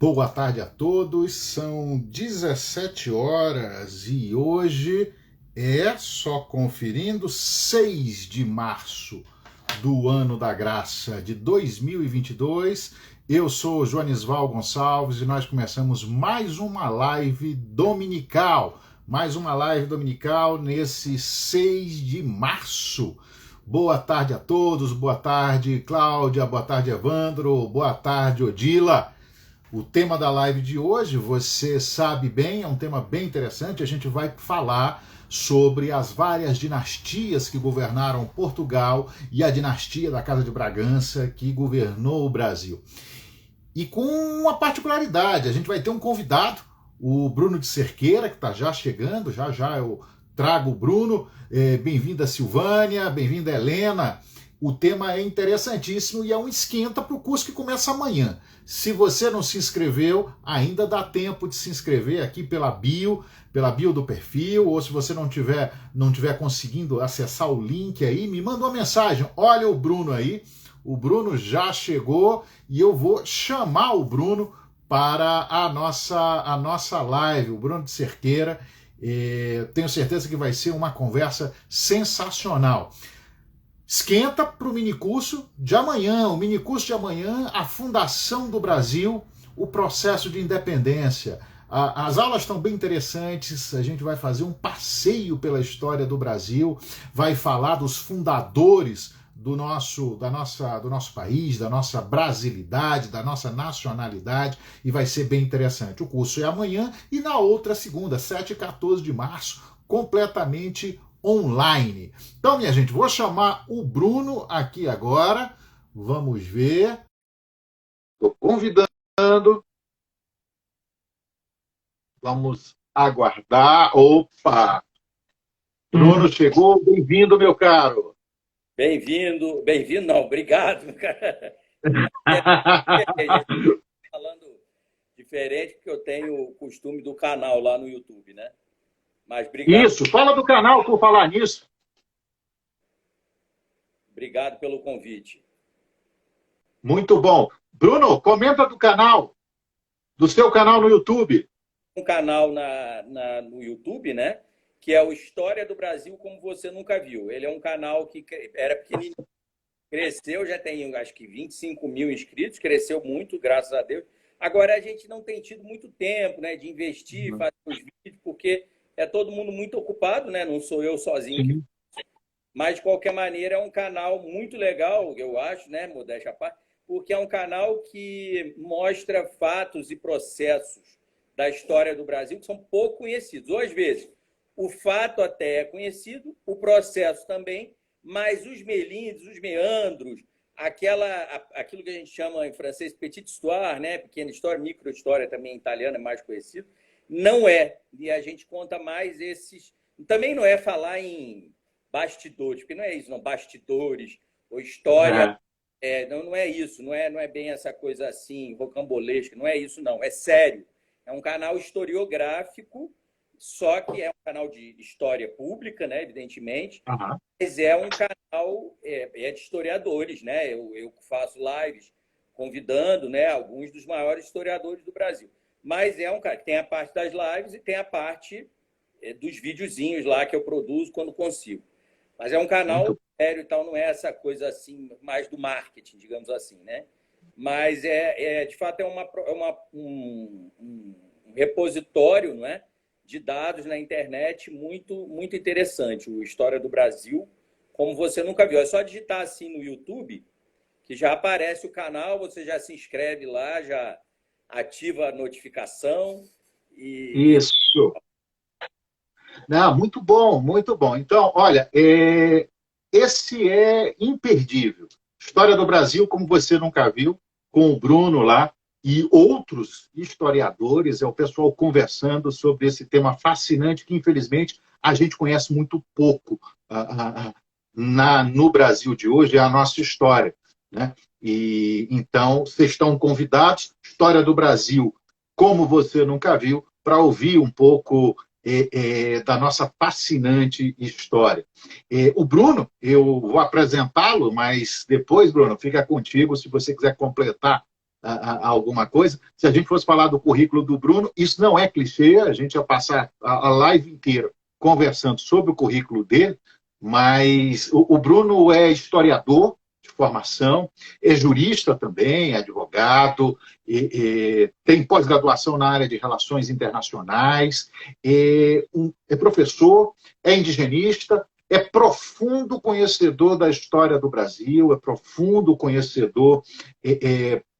Boa tarde a todos, são 17 horas e hoje é, só conferindo, 6 de março do ano da graça de 2022. Eu sou Joanisval Gonçalves e nós começamos mais uma live dominical. Nesse 6 de março. Boa tarde a todos, boa tarde Cláudia, boa tarde Evandro, boa tarde Odila. O tema da live de hoje, você sabe bem, é um tema bem interessante. A gente vai falar sobre as várias dinastias que governaram Portugal e a dinastia da Casa de Bragança que governou o Brasil. E com uma particularidade, a gente vai ter um convidado, o Bruno de Cerqueira, que está já chegando, já eu trago o Bruno. Bem-vinda Silvânia, bem-vinda Helena. O tema é interessantíssimo e é um esquenta para o curso que começa amanhã. Se você não se inscreveu, ainda dá tempo de se inscrever aqui pela bio do perfil, ou se você não tiver conseguindo acessar o link aí, me manda uma mensagem. Olha o Bruno aí, o Bruno já chegou e eu vou chamar o Bruno para a nossa live, o Bruno de Cerqueira. Tenho certeza que vai ser uma conversa sensacional. Esquenta para o minicurso de amanhã. O minicurso de amanhã, a fundação do Brasil, o processo de independência. As aulas estão bem interessantes, a gente vai fazer um passeio pela história do Brasil, vai falar dos fundadores do nosso país, da nossa brasilidade, da nossa nacionalidade, e vai ser bem interessante. O curso é amanhã e na outra segunda, 7 e 14 de março, completamente online. Então, minha gente, vou chamar o Bruno aqui agora. Vamos ver. Estou convidando. Vamos aguardar. Opa! Bruno chegou. Bem-vindo, meu caro. Bem-vindo não, obrigado, cara. Falando diferente, porque eu tenho o costume do canal lá no YouTube, né? Mas obrigado. Isso, fala do canal por falar nisso. Obrigado pelo convite. Muito bom. Bruno, comenta do seu canal no YouTube. Um canal no YouTube, né? Que é o História do Brasil Como Você Nunca Viu. Ele é um canal que era pequenininho, cresceu, já tem acho que 25 mil inscritos, cresceu muito, graças a Deus. Agora a gente não tem tido muito tempo, né, de investir, fazer os vídeos, porque é todo mundo muito ocupado, né? Não sou eu sozinho. Mas, de qualquer maneira, é um canal muito legal, eu acho, né, modéstia à parte, porque é um canal que mostra fatos e processos da história do Brasil que são pouco conhecidos. Ou, às vezes, o fato até é conhecido, o processo também, mas os melindres, os meandros, aquilo que a gente chama em francês petite histoire, né? Pequena história, micro-história também em italiano é mais conhecido, não é. E a gente conta mais esses... Também não é falar em bastidores, porque não é isso, não. Bastidores ou história... Não é isso, não é bem essa coisa assim, rocambolesca, não é isso, não. É sério. É um canal historiográfico, só que é um canal de história pública, né, evidentemente, mas é um canal de historiadores, né? Eu faço lives convidando, né, alguns dos maiores historiadores do Brasil. Mas é um cara que tem a parte das lives e tem a parte dos videozinhos lá que eu produzo quando consigo. Mas é um canal sério e tal, não é essa coisa assim, mais do marketing, digamos assim, né? Mas, de fato, é um repositório, não é, de dados na internet muito, muito interessante. O História do Brasil, como você nunca viu. É só digitar assim no YouTube, que já aparece o canal, você já se inscreve lá, já ativa a notificação. Isso. Não, muito bom, muito bom. Então, olha, esse é imperdível. História do Brasil, como você nunca viu, com o Bruno lá e outros historiadores, é o pessoal conversando sobre esse tema fascinante que, infelizmente, a gente conhece muito pouco no Brasil de hoje, é a nossa história, né? E, então, vocês estão convidados, História do Brasil, como você nunca viu, para ouvir um pouco da nossa fascinante história. O Bruno, eu vou apresentá-lo, mas depois, Bruno, fica contigo se você quiser completar alguma coisa. Se a gente fosse falar do currículo do Bruno, isso não é clichê, a gente ia passar a live inteira conversando sobre o currículo dele, mas o Bruno é historiador de formação, é jurista também, é advogado, tem pós-graduação na área de relações internacionais, é professor, é indigenista, é profundo conhecedor da história do Brasil, é profundo conhecedor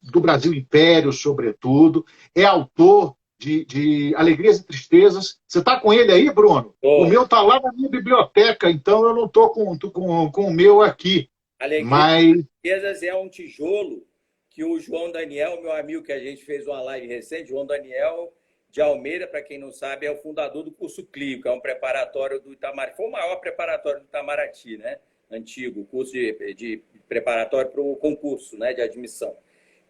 do Brasil Império, sobretudo, é autor de Alegrias e Tristezas. Você está com ele aí, Bruno? O meu está lá na minha biblioteca, então eu não estou com o meu aqui. Alegrias e Tristezas é um tijolo que o João Daniel, meu amigo, que a gente fez uma live recente, João Daniel de Almeida, para quem não sabe, é o fundador do curso Clio, que é um preparatório do Itamaraty. Foi o maior preparatório do Itamaraty, né? Antigo, curso de preparatório para o concurso, né? De admissão.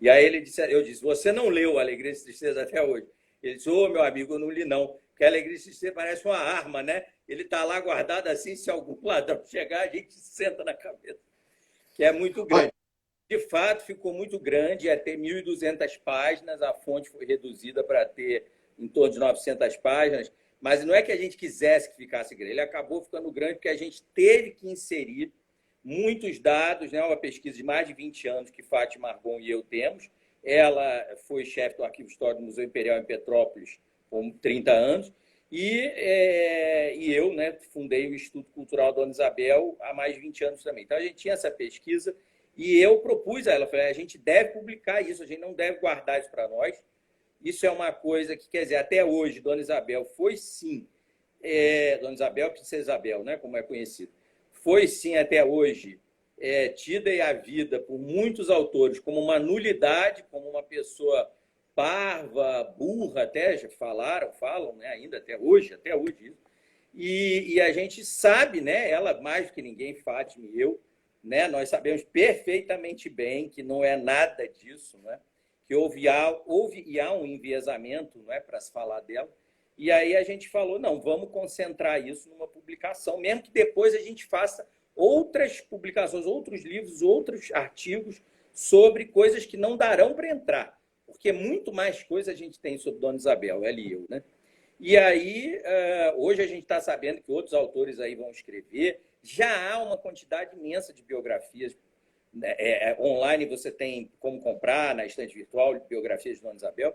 E aí eu disse, você não leu Alegria e Tristeza até hoje? Ele disse, meu amigo, eu não li não, porque Alegria e Tristeza parece uma arma, né? Ele está lá guardado assim, se algum ladrão chegar, a gente senta na cabeça, que é muito grande. De fato, ficou muito grande, ia ter 1.200 páginas, a fonte foi reduzida para ter em torno de 900 páginas, mas não é que a gente quisesse que ficasse grande, ele acabou ficando grande porque a gente teve que inserir muitos dados, né? Uma pesquisa de mais de 20 anos que Fátima Argon e eu temos. Ela foi chefe do Arquivo Histórico do Museu Imperial em Petrópolis por 30 anos, e eu, né, fundei o Instituto Cultural Dona Isabel há mais de 20 anos também. Então, a gente tinha essa pesquisa e eu propus a ela, falei, a gente deve publicar isso, a gente não deve guardar isso para nós. Isso é uma coisa que, quer dizer, até hoje, Dona Isabel foi sim, Dona Isabel, Princesa Isabel, né, como é conhecido, foi sim até hoje tida e havida por muitos autores como uma nulidade, como uma pessoa parva, burra, até já falam, né, ainda até hoje isso. E a gente sabe, né, ela mais do que ninguém, Fátima e eu, né, nós sabemos perfeitamente bem que não é nada disso, né, que houve e há um enviesamento, não é, para se falar dela. E aí a gente falou, não, vamos concentrar isso numa publicação, mesmo que depois a gente faça outras publicações, outros livros, outros artigos sobre coisas que não darão para entrar, porque muito mais coisa a gente tem sobre Dona Isabel, ela e eu, né? E aí, hoje a gente está sabendo que outros autores aí vão escrever, já há uma quantidade imensa de biografias, online você tem como comprar na estante virtual biografias de Dona Isabel,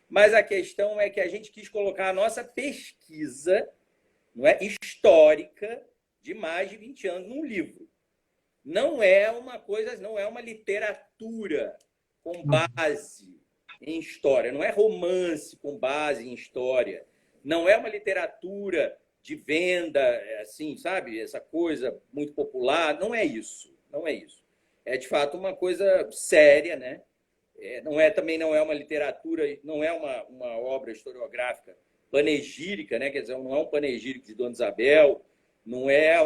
mas a questão é que a gente quis colocar a nossa pesquisa, não é, histórica de mais de 20 anos num livro. Não é uma coisa, não é uma literatura com base em história, não é romance com base em história, não é uma literatura de venda, assim, sabe, essa coisa muito popular, não é isso, não é isso. É de fato uma coisa séria, né? Também não é uma literatura, não é uma obra historiográfica panegírica, né? Quer dizer, não é um panegírico de Dona Isabel, não é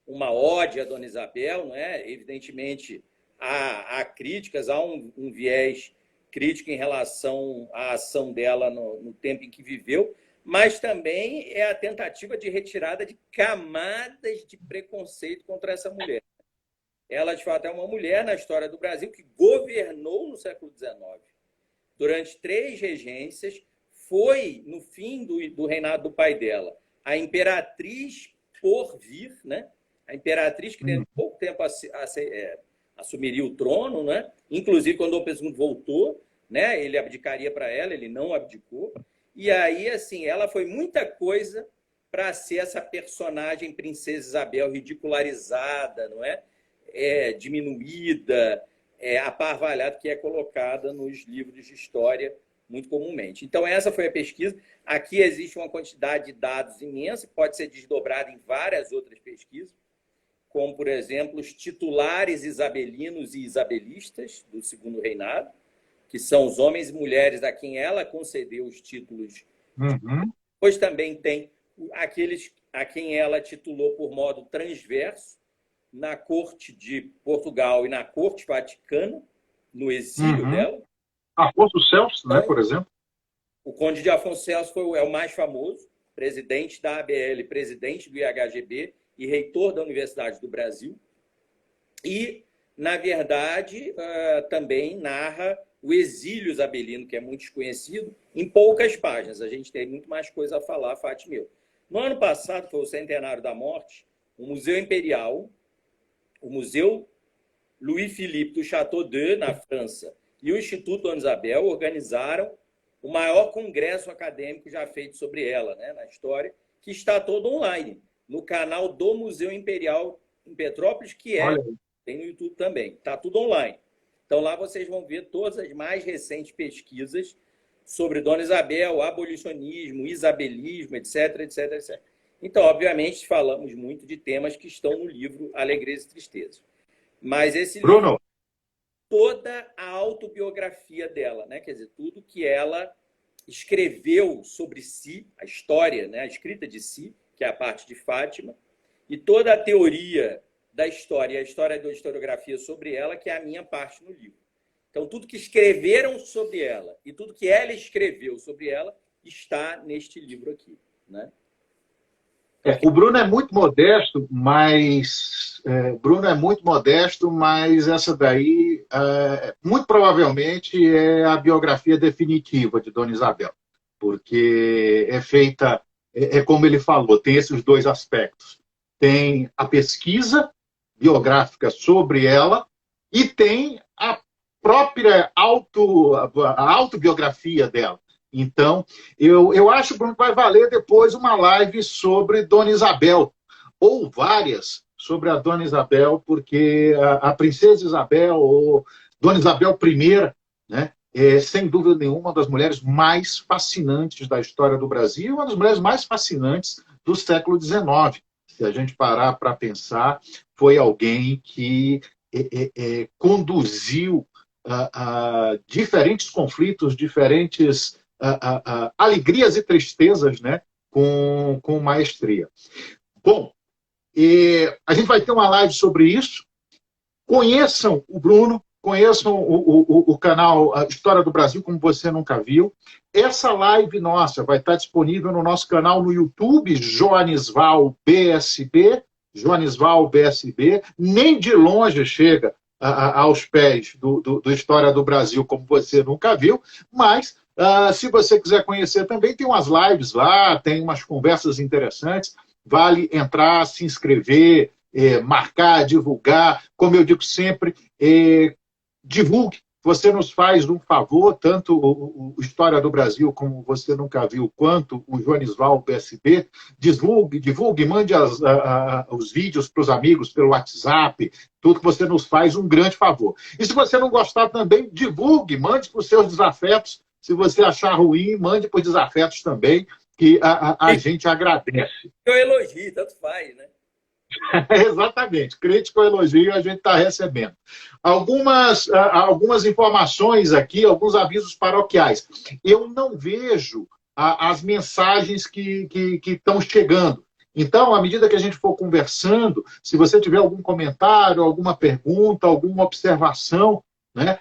uma ode a Dona Isabel, não é? Evidentemente, há críticas, há um viés crítico em relação à ação dela no tempo em que viveu, mas também é a tentativa de retirada de camadas de preconceito contra essa mulher. Ela, de fato, é uma mulher na história do Brasil que governou no século XIX. Durante 3 regências, foi, no fim do reinado do pai dela, a imperatriz por vir, né? A imperatriz que dentro de pouco tempo assumiria o trono, né? Inclusive, quando Dom Pedro II voltou, né? Ele abdicaria para ela, ele não abdicou. E aí, assim, ela foi muita coisa para ser essa personagem Princesa Isabel ridicularizada, não é? Diminuída, aparvalhada, que é colocada nos livros de história muito comumente. Então, essa foi a pesquisa. Aqui existe uma quantidade de dados imensa, que pode ser desdobrada em várias outras pesquisas, como, por exemplo, os titulares isabelinos e isabelistas do Segundo Reinado, que são os homens e mulheres a quem ela concedeu os títulos. Depois também tem aqueles a quem ela titulou por modo transverso, na corte de Portugal e na corte vaticana, no exílio dela. Afonso Celso, né, por exemplo. O Conde de Afonso Celso é o mais famoso, presidente da ABL, presidente do IHGB e reitor da Universidade do Brasil. E na verdade, também narra o exílio isabelino, que é muito desconhecido, em poucas páginas. A gente tem muito mais coisa a falar, Fátima. No ano passado, foi o centenário da morte, o Museu Imperial, o Museu Louis-Philippe do Château-d'Œx, na França, e o Instituto Dona Isabel organizaram o maior congresso acadêmico já feito sobre ela, né, na história, que está todo online, no canal do Museu Imperial em Petrópolis, que tem no YouTube também. Está tudo online. Então, lá vocês vão ver todas as mais recentes pesquisas sobre Dona Isabel, abolicionismo, isabelismo, etc, etc, etc. Então, obviamente, falamos muito de temas que estão no livro Alegrias e Tristezas. Mas esse livro, toda a autobiografia dela, né? Quer dizer, tudo que ela escreveu sobre si, a história, né? A escrita de si, que é a parte de Fátima, e toda a teoria da história, a história da historiografia sobre ela, que é a minha parte no livro. Então, tudo que escreveram sobre ela e tudo que ela escreveu sobre ela está neste livro aqui, né? O Bruno é muito modesto, mas essa daí muito provavelmente é a biografia definitiva de Dona Isabel, porque é feita, como ele falou, tem esses dois aspectos. Tem a pesquisa biográfica sobre ela e tem a própria autobiografia dela. Então, eu acho, Bruno, que vai valer depois uma live sobre Dona Isabel, ou várias sobre a Dona Isabel, porque a Princesa Isabel, ou Dona Isabel I, né, é, sem dúvida nenhuma, uma das mulheres mais fascinantes da história do Brasil, uma das mulheres mais fascinantes do século XIX. Se a gente parar para pensar, foi alguém que conduziu diferentes conflitos, diferentes alegrias e tristezas, né, com maestria. Bom, a gente vai ter uma live sobre isso. Conheçam o Bruno, conheçam o canal História do Brasil, como você nunca viu. Essa live nossa vai estar disponível no nosso canal no YouTube, Joanisval BSB, nem de longe chega aos pés do História do Brasil, como você nunca viu, mas se você quiser conhecer também, tem umas lives lá, tem umas conversas interessantes, vale entrar, se inscrever, marcar, divulgar, como eu digo sempre, divulgue. Você nos faz um favor, tanto o História do Brasil, como você nunca viu, quanto o Joanisval PSB. Divulgue, mande os vídeos para os amigos pelo WhatsApp, tudo que você nos faz um grande favor. E se você não gostar também, divulgue, mande para os seus desafetos. Se você achar ruim, mande para os desafetos também, que a gente agradece. Eu elogio, tanto faz, né? Exatamente. Crítica ou elogio a gente está recebendo. Algumas informações aqui, alguns avisos paroquiais. Eu não vejo as mensagens que estão chegando. Então, à medida que a gente for conversando, se você tiver algum comentário, alguma pergunta, alguma observação, né,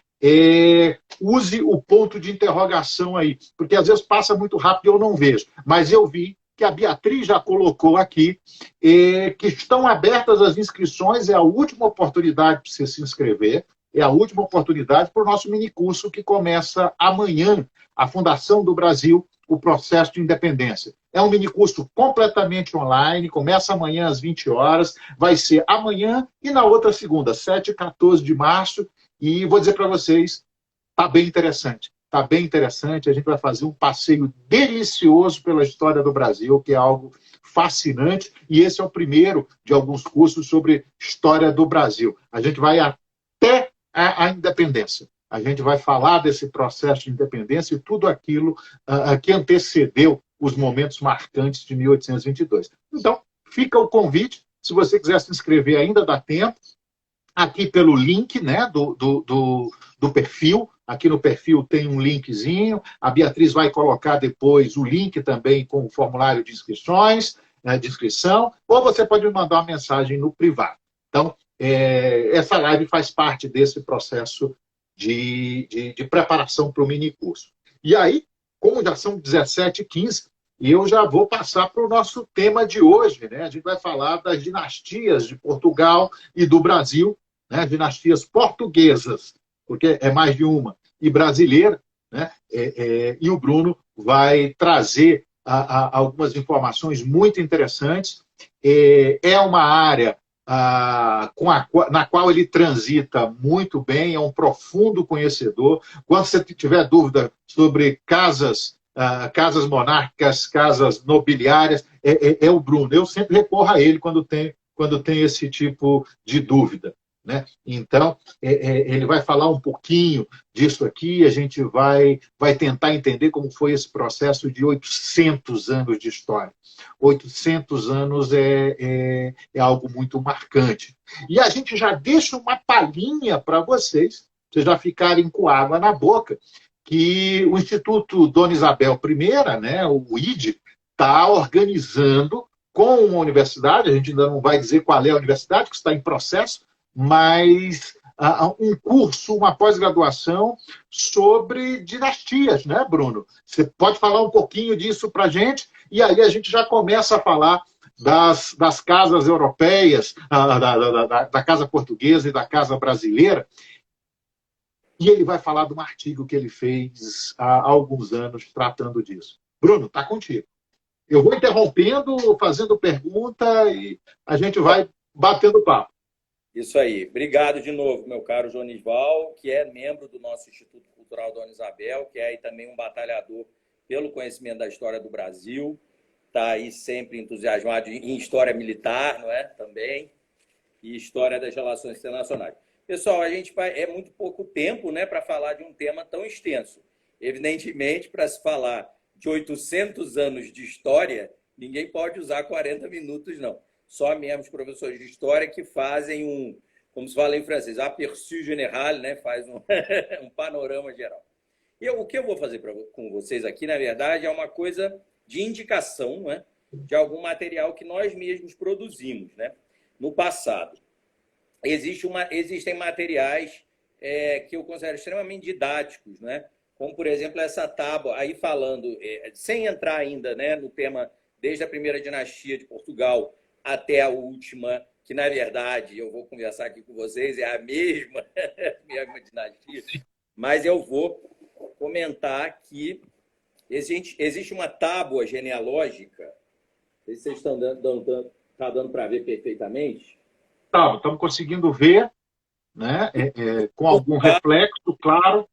use o ponto de interrogação aí, porque às vezes passa muito rápido e eu não vejo. Mas eu vi que a Beatriz já colocou aqui, que estão abertas as inscrições, é a última oportunidade para você se inscrever, é a última oportunidade para o nosso minicurso que começa amanhã, a Fundação do Brasil, o Processo de Independência. É um minicurso completamente online, começa amanhã às 20 horas, vai ser amanhã e na outra segunda, 7 e 14 de março, e vou dizer para vocês, está bem interessante. Está bem interessante, a gente vai fazer um passeio delicioso pela história do Brasil, que é algo fascinante, e esse é o primeiro de alguns cursos sobre história do Brasil. A gente vai até a independência. A gente vai falar desse processo de independência e tudo aquilo que antecedeu os momentos marcantes de 1822. Então, fica o convite, se você quiser se inscrever ainda dá tempo, aqui pelo link, né, do perfil. Aqui no perfil tem um linkzinho. A Beatriz vai colocar depois o link também com o formulário de inscrições, né, de inscrição, ou você pode me mandar uma mensagem no privado. Então, essa live faz parte desse processo de preparação para o minicurso. E aí, como já são 17h15, eu já vou passar para o nosso tema de hoje, né? A gente vai falar das dinastias de Portugal e do Brasil, né, dinastias portuguesas, porque é mais de uma, e brasileira, né, e o Bruno vai trazer algumas informações muito interessantes. É uma área na qual ele transita muito bem, é um profundo conhecedor. Quando você tiver dúvida sobre casas monárquicas, casas nobiliárias, é o Bruno. Eu sempre recorro a ele quando tem esse tipo de dúvida. Né? Então, ele vai falar um pouquinho disso aqui, a gente vai tentar entender como foi esse processo de 800 anos de história. 800 anos é algo muito marcante. E a gente já deixa uma palhinha para vocês já ficarem com água na boca, que o Instituto Dona Isabel I, né, o ID, está organizando com uma universidade, a gente ainda não vai dizer qual é a universidade, que está em processo, mas um curso, uma pós-graduação sobre dinastias, né, Bruno? Você pode falar um pouquinho disso para a gente? E aí a gente já começa a falar das casas europeias, da casa portuguesa e da casa brasileira. E ele vai falar de um artigo que ele fez há alguns anos tratando disso. Bruno, está contigo. Eu vou interrompendo, fazendo pergunta e a gente vai batendo papo. Isso aí. Obrigado de novo, meu caro Jonisval, que é membro do nosso Instituto Cultural Dona Isabel, que é aí também um batalhador pelo conhecimento da história do Brasil. Está aí sempre entusiasmado em história militar, não é? Também. E história das relações internacionais. Pessoal, a gente é muito pouco tempo, né, para falar de um tema tão extenso. Evidentemente, para se falar de 800 anos de história, ninguém pode usar 40 minutos, não. Só mesmo os professores de história que fazem como se fala em francês, aperçu général, né? Faz um panorama geral. E o que eu vou fazer com vocês aqui, na verdade, é uma coisa de indicação, né, de algum material que nós mesmos produzimos, né, no passado. Existem materiais que eu considero extremamente didáticos, né, como, por exemplo, essa tábua, aí falando, sem entrar ainda, né, no tema desde a primeira dinastia de Portugal até a última, que, na verdade, eu vou conversar aqui com vocês, é a mesma dinastia, mas eu vou comentar que existe uma tábua genealógica, não sei se vocês estão dando para ver perfeitamente. Estamos conseguindo ver, né, com algum reflexo, claro.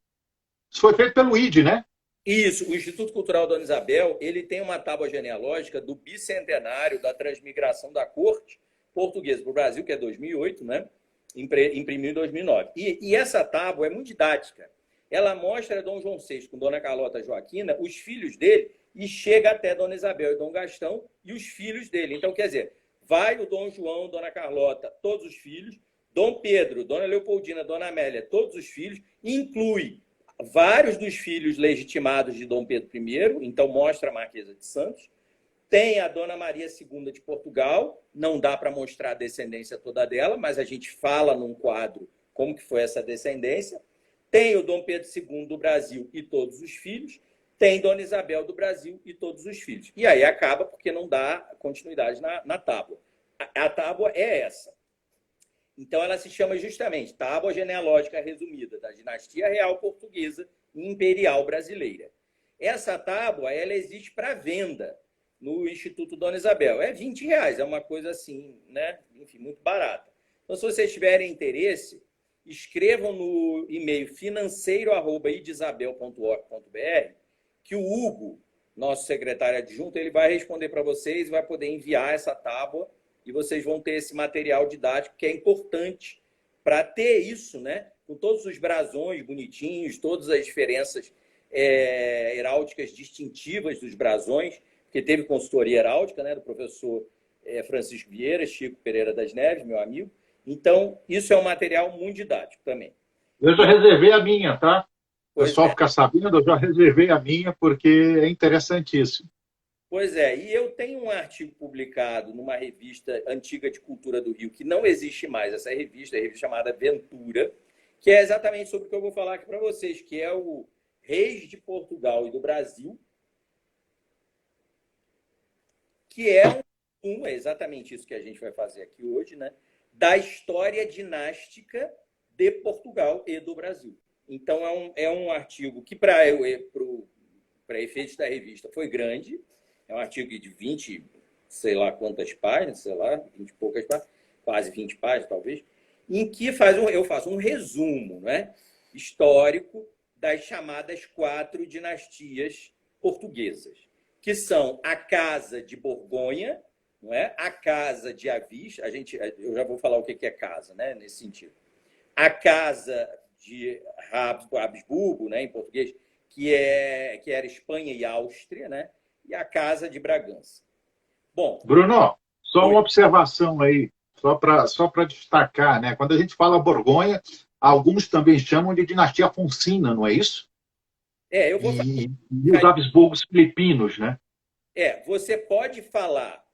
Isso foi feito pelo ID, né? Isso, o Instituto Cultural Dona Isabel, ele tem uma tábua genealógica do bicentenário da transmigração da corte portuguesa para o Brasil, que é 2008, né? Imprimiu em 2009. E essa tábua é muito didática. Ela mostra Dom João VI com Dona Carlota Joaquina, os filhos dele, e chega até Dona Isabel e Dom Gastão e os filhos dele. Então, quer dizer, vai o Dom João, Dona Carlota, todos os filhos, Dom Pedro, Dona Leopoldina, Dona Amélia, todos os filhos, inclui vários dos filhos legitimados de Dom Pedro I, então mostra a Marquesa de Santos. Tem a Dona Maria II de Portugal, não dá para mostrar a descendência toda dela, mas a gente fala num quadro como que foi essa descendência. Tem o Dom Pedro II do Brasil e todos os filhos. Tem Dona Isabel do Brasil e todos os filhos. E aí acaba porque não dá continuidade na tábua. A tábua é essa. Então, ela se chama justamente Tábua Genealógica Resumida da Dinastia Real Portuguesa e Imperial Brasileira. Essa tábua, ela existe para venda no Instituto Dona Isabel. É R$20, é uma coisa assim, né? Enfim, muito barata. Então, se vocês tiverem interesse, escrevam no e-mail financeiro@idisabel.org.br que o Hugo, nosso secretário adjunto, ele vai responder para vocês e vai poder enviar essa tábua e vocês vão ter esse material didático que é importante para ter isso, né? Com todos os brasões bonitinhos, todas as diferenças heráldicas distintivas dos brasões, porque teve consultoria heráudica, né, do professor Francisco Vieira, Chico Pereira das Neves, meu amigo. Então, isso é um material muito didático também. Eu já reservei a minha, tá? O pessoal ficar sabendo, eu já reservei a minha, porque é interessantíssimo. Pois é, e eu tenho um artigo publicado numa revista antiga de cultura do Rio, que não existe mais, essa revista, a revista chamada Ventura, que é exatamente sobre o que eu vou falar aqui para vocês, que é o Reis de Portugal e do Brasil, que é exatamente isso que a gente vai fazer aqui hoje, né? da história dinástica de Portugal e do Brasil. Então, é um artigo que, para efeitos da revista, foi grande. É um artigo de 20, sei lá quantas páginas, sei lá, 20 e poucas páginas, quase 20 páginas, talvez, em que eu faço um resumo, né, histórico das chamadas 4 dinastias portuguesas, que são a Casa de Borgonha, não é? A Casa de Avis, eu já vou falar o que é casa, né, nesse sentido. A Casa de Habsburgo, né, em português, que era Espanha e Áustria, né, e a Casa de Bragança. Bom, Bruno, só uma observação aí, só para destacar, né? Quando a gente fala Borgonha, alguns também chamam de dinastia Afonsina, não é isso? eu vou falar. E os Habsburgos filipinos, né? Você pode falar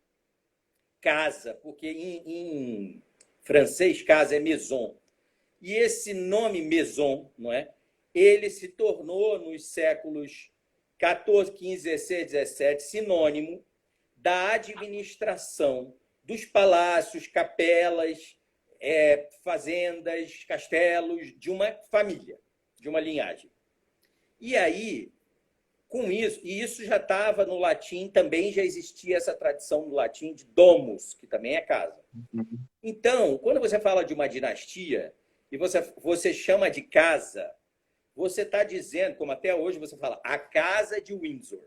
casa, porque em francês casa é maison. E esse nome maison, não é? Ele se tornou nos séculos 14, 15, 16, 17 sinônimo da administração dos palácios, capelas, fazendas, castelos de uma família, de uma linhagem. E aí, com isso, e isso já estava no latim, também já existia essa tradição no latim de domus, que também é casa. Então, quando você fala de uma dinastia e você chama de casa, você está dizendo, como até hoje você fala, a Casa de Windsor.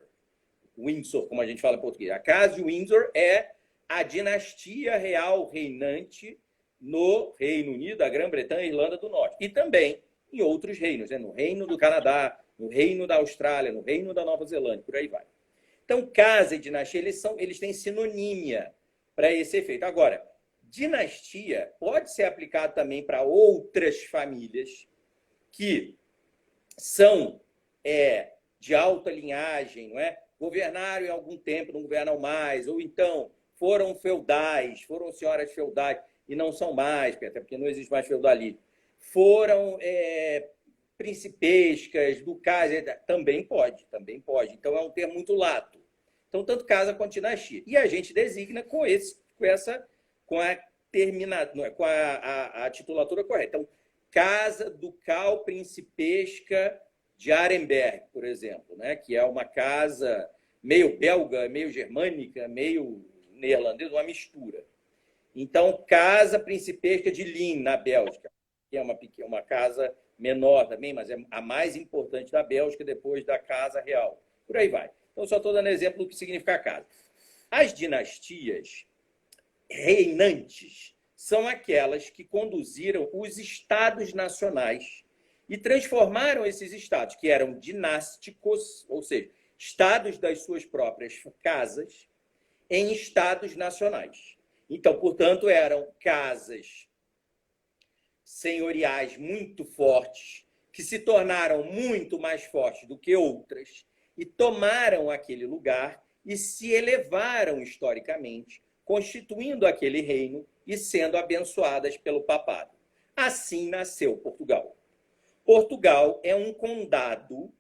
Windsor, como a gente fala em português. A Casa de Windsor é a dinastia real reinante no Reino Unido, a Grã-Bretanha e Irlanda do Norte. E também em outros reinos, né? No Reino do Canadá, no Reino da Austrália, no Reino da Nova Zelândia, por aí vai. Então, casa e dinastia, eles têm sinonímia para esse efeito. Agora, dinastia pode ser aplicado também para outras famílias que são de alta linhagem, não é? Governaram em algum tempo, não governam mais, ou então foram feudais, foram senhoras feudais e não são mais, até porque não existe mais feudalismo. Foram principescas, ducais, também pode. Então, é um termo muito lato. Então, tanto casa quanto dinastia. E a gente designa com a titulatura correta. Então, Casa Ducal Principesca de Arenberg, por exemplo, né? Que é uma casa meio belga, meio germânica, meio neerlandesa, uma mistura. Então, Casa Principesca de Lien, na Bélgica, que é uma casa menor também, mas é a mais importante da Bélgica, depois da Casa Real. Por aí vai. Então, só estou dando exemplo do que significa casa. As dinastias reinantes são aquelas que conduziram os estados nacionais e transformaram esses estados, que eram dinásticos, ou seja, estados das suas próprias casas, em estados nacionais. Então, portanto, eram casas senhoriais muito fortes, que se tornaram muito mais fortes do que outras, e tomaram aquele lugar e se elevaram historicamente, constituindo aquele reino e sendo abençoadas pelo papado. Assim nasceu Portugal. Portugal é um condado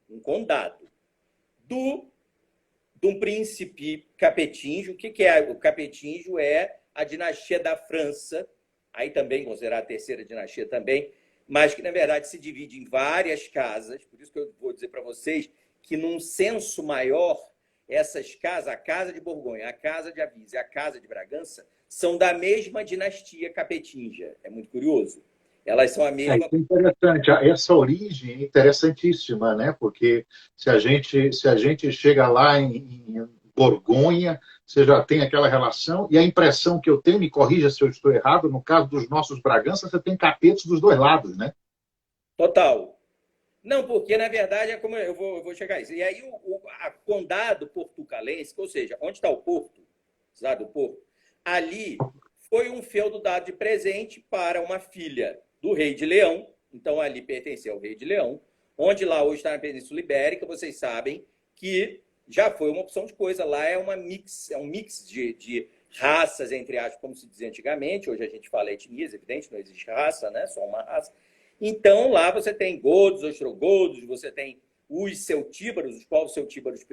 de um príncipe capetinjo. O que é o capetinjo? É a dinastia da França, aí também considerada a terceira dinastia também, mas que, na verdade, se divide em várias casas. Por isso que eu vou dizer para vocês que, num senso maior, essas casas, a Casa de Borgonha, a Casa de Avis e a Casa de Bragança, são da mesma dinastia capetinja. É muito curioso. Elas são a mesma... Isso é interessante. Essa origem é interessantíssima, né? Porque se a gente chega lá em Borgonha, você já tem aquela relação, e a impressão que eu tenho, me corrija se eu estou errado, no caso dos nossos Bragança, você tem capetos dos dois lados, né? Total. Não, porque, na verdade, como eu vou chegar a isso. E aí, a condado portucalense, ou seja, onde está o porto, cidade do Porto, ali foi um feudo dado de presente para uma filha do rei de Leão, então ali pertencia ao rei de Leão, onde lá hoje está na Península Ibérica, vocês sabem que já foi uma opção de coisa, lá é um mix de raças, entre aspas, como se dizia antigamente, hoje a gente fala etnias, evidente, não existe raça, né? Só uma raça. Então, lá você tem godos, ostrogodos, você tem os celtíbaros, os povos celtíbaros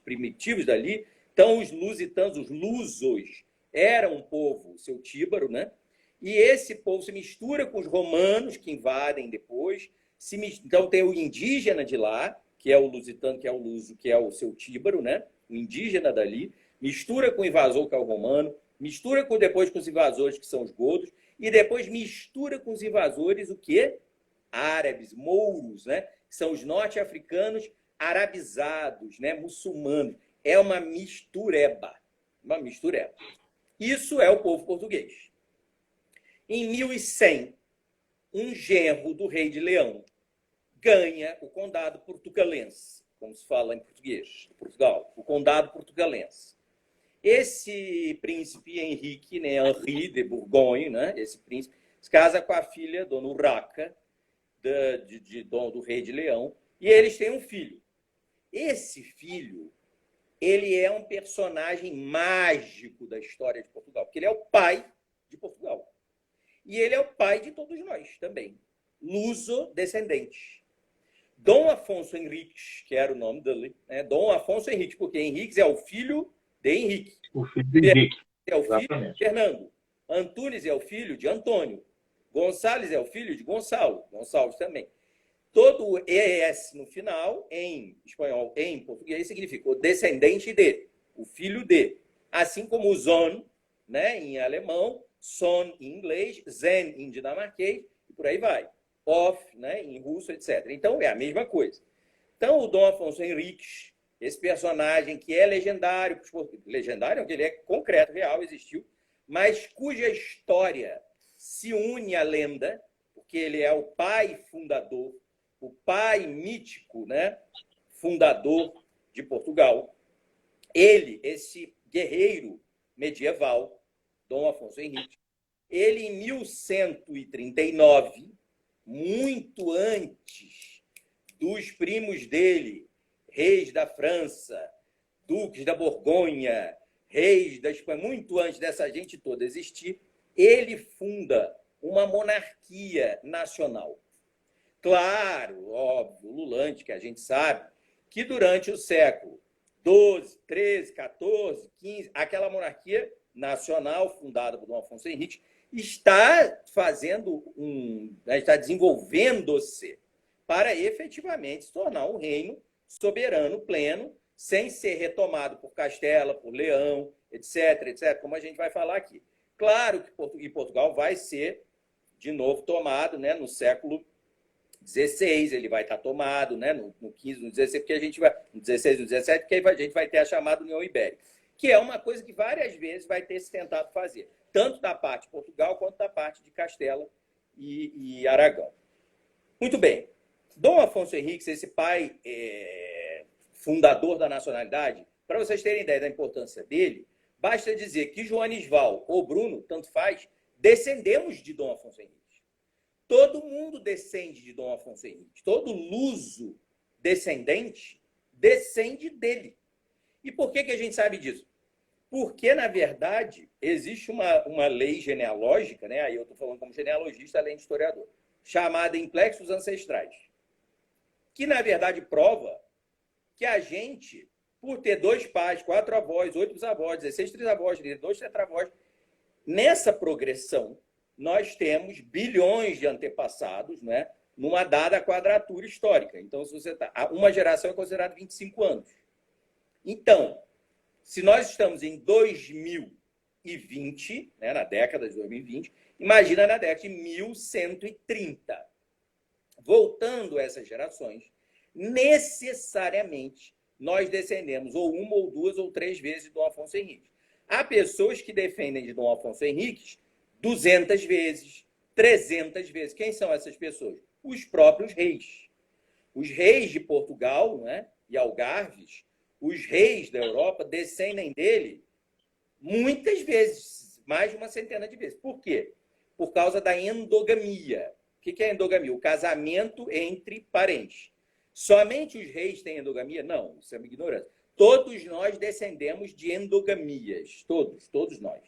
primitivos dali. Então, os lusitanos, os lusos, eram um povo celtíbaro, né? E esse povo se mistura com os romanos, que invadem depois. Então tem o indígena de lá, que é o lusitano, que é o luso, que é o seu tíbaro, né? O indígena dali, mistura com o invasor, que é o romano, mistura depois com os invasores, que são os godos, e depois mistura com os invasores o quê? Árabes, mouros, né? Que são os norte-africanos arabizados, né? Muçulmanos. É uma mistureba. Uma mistureba. Isso é o povo português. Em 1100, um genro do rei de Leão ganha o condado portugalense, como se fala em português, de Portugal, o condado portugalense. Esse príncipe Henrique, né, Henri de Bourgogne, né, esse príncipe, se casa com a filha, Dona Urraca, do rei de Leão, e eles têm um filho. Esse filho, ele é um personagem mágico da história de Portugal, porque ele é o pai de Portugal. E ele é o pai de todos nós também, luso-descendente. Dom Afonso Henriques, que era o nome dele, né? Dom Afonso Henriques, porque Henriques é o filho de Henrique. O filho de Henrique. É o filho de Fernando. Antunes é o filho de Antônio. Gonçalves é o filho de Gonçalo. Gonçalves também. Todo o ES no final, em espanhol, em português, significa o descendente de, o filho de. Assim como o Sohn, né, em alemão, Son em inglês, Zen em dinamarquês, e por aí vai. Of, né, em russo, etc. Então, é a mesma coisa. Então, o Dom Afonso Henriques, esse personagem que é legendário, legendário, porque ele é concreto, real, existiu, mas cuja história se une à lenda, porque ele é o pai fundador, o pai mítico, né, fundador de Portugal. Ele, esse guerreiro medieval, Dom Afonso Henriques, ele, em 1139, muito antes dos primos dele, reis da França, duques da Borgonha, reis da Espanha, muito antes dessa gente toda existir, ele funda uma monarquia nacional. Claro, óbvio, ululante, que a gente sabe, que durante o século XII, XIII, XIV, XV, aquela monarquia nacional fundada por Dom Afonso Henriques está está desenvolvendo-se para efetivamente se tornar um reino soberano pleno, sem ser retomado por Castela, por Leão, etc., etc., como a gente vai falar aqui. Claro que Portugal vai ser, de novo, tomado, né, no século XVI, ele vai estar tomado, né, no XV, no XVI, porque a gente vai, no XVI, no XVII, porque a gente vai ter a chamada União Ibérica, que é uma coisa que várias vezes vai ter se tentado fazer, tanto da parte de Portugal quanto da parte de Castela e Aragão. Muito bem. Dom Afonso Henriques, esse pai fundador da nacionalidade, para vocês terem ideia da importância dele, basta dizer que Joanisval ou Bruno, tanto faz, descendemos de Dom Afonso Henriques. Todo mundo descende de Dom Afonso Henriques. Todo luso descendente descende dele. E por que a gente sabe disso? Porque, na verdade, existe uma lei genealógica, né? Aí eu estou falando como genealogista, além de historiador, chamada Implexos Ancestrais, que, na verdade, prova que a gente, por ter 2 pais, 4 avós, 8 bisavós, 16 trisavós, 2 tetravós, nessa progressão, nós temos bilhões de antepassados, né, numa dada quadratura histórica. Então, se você uma geração é considerada 25 anos. Então, se nós estamos em 2020, né, na década de 2020, imagina na década de 1130. Voltando a essas gerações, necessariamente nós descendemos ou 1, ou 2, ou 3 vezes de Dom Afonso Henriques. Há pessoas que defendem de Dom Afonso Henriques 200 vezes, 300 vezes. Quem são essas pessoas? Os próprios reis. Os reis de Portugal, né, e Algarves, os reis da Europa descendem dele muitas vezes, mais de uma centena de vezes. Por quê? Por causa da endogamia. O que é endogamia? O casamento entre parentes. Somente os reis têm endogamia? Não, isso é uma ignorância. Todos nós descendemos de endogamias. Todos nós.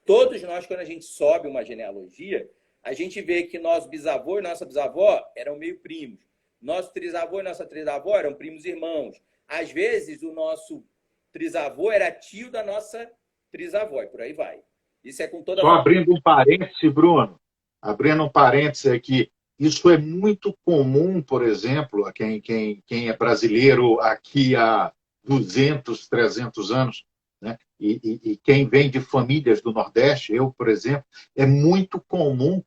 Todos nós, quando a gente sobe uma genealogia, a gente vê que nosso bisavô e nossa bisavó eram meio primos. Nosso trisavô e nossa trisavó eram primos irmãos. Às vezes, o nosso trisavô era tio da nossa trisavó, e por aí vai. Isso é com toda a Só família. abrindo um parêntese, Bruno, abrindo um parêntese aqui, isso é muito comum, por exemplo, a quem é brasileiro aqui há 200, 300 anos, né? E quem vem de famílias do Nordeste, eu, por exemplo, é muito comum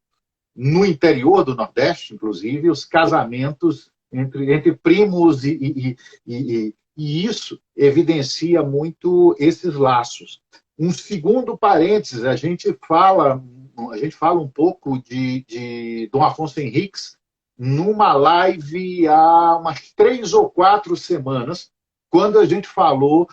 no interior do Nordeste, inclusive, os casamentos entre primos e isso evidencia muito esses laços. Um segundo parênteses, a gente fala um pouco de Dom Afonso Henriques numa live há umas 3 ou 4 semanas, quando a gente falou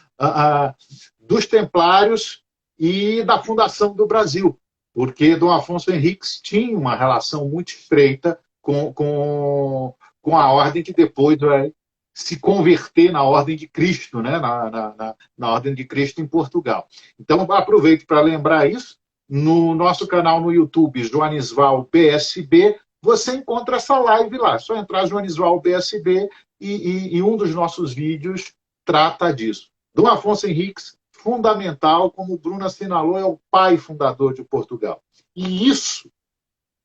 dos Templários e da fundação do Brasil, porque Dom Afonso Henriques tinha uma relação muito estreita com a ordem que depois vai se converter na Ordem de Cristo, né? na Ordem de Cristo em Portugal. Então, aproveito para lembrar isso. No nosso canal no YouTube, Joanisval BSB, você encontra essa live lá. É só entrar Joanisval BSB e um dos nossos vídeos trata disso. Dom Afonso Henriques, fundamental, como o Bruno assinalou, é o pai fundador de Portugal. E isso,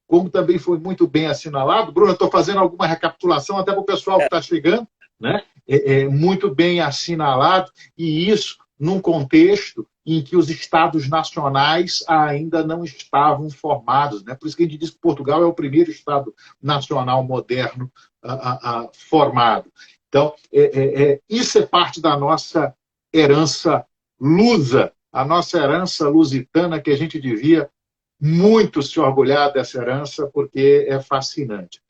como também foi muito bem assinalado, Bruno, eu estou fazendo alguma recapitulação até para o pessoal que está chegando, né? Muito bem assinalado, e isso num contexto em que os Estados nacionais ainda não estavam formados, né? Por isso que a gente diz que Portugal é o primeiro Estado nacional moderno formado. Então, isso é parte da nossa herança lusa, a nossa herança lusitana, que a gente devia muito se orgulhar dessa herança, porque é fascinante.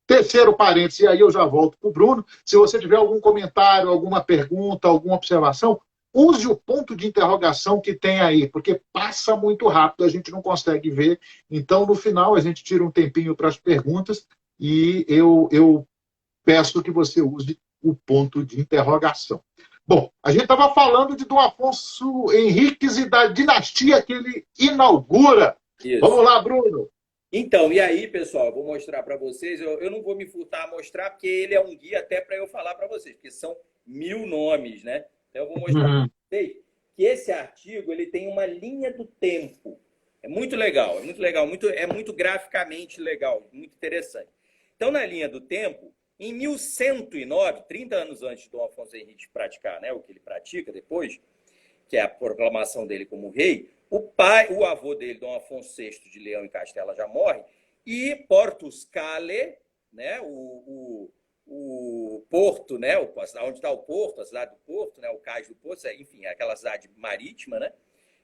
Terceiro parênteses, e aí eu já volto para o Bruno. Se você tiver algum comentário, alguma pergunta, alguma observação, use o ponto de interrogação que tem aí, porque passa muito rápido, a gente não consegue ver. Então, no final, a gente tira um tempinho para as perguntas e eu peço que você use o ponto de interrogação. Bom, a gente estava falando de Dom Afonso Henriques e da dinastia que ele inaugura. Isso. Vamos lá, Bruno. Então, e aí, pessoal, eu vou mostrar para vocês. Eu não vou me furtar a mostrar, porque ele é um guia até para eu falar para vocês, porque são 1000 nomes, né? Então, eu vou mostrar para vocês que esse artigo ele tem uma linha do tempo. É muito legal, é muito graficamente legal, muito interessante. Então, na linha do tempo, em 1109, 30 anos antes de Dom Afonso Henriques praticar, né, o que ele pratica depois, que é a proclamação dele como rei, o avô dele, Dom Afonso VI de Leão e Castela, já morre, e Portus Cale, né, o porto, né, onde está o porto, a cidade do porto, né, o cais do porto, enfim, aquela cidade marítima, né,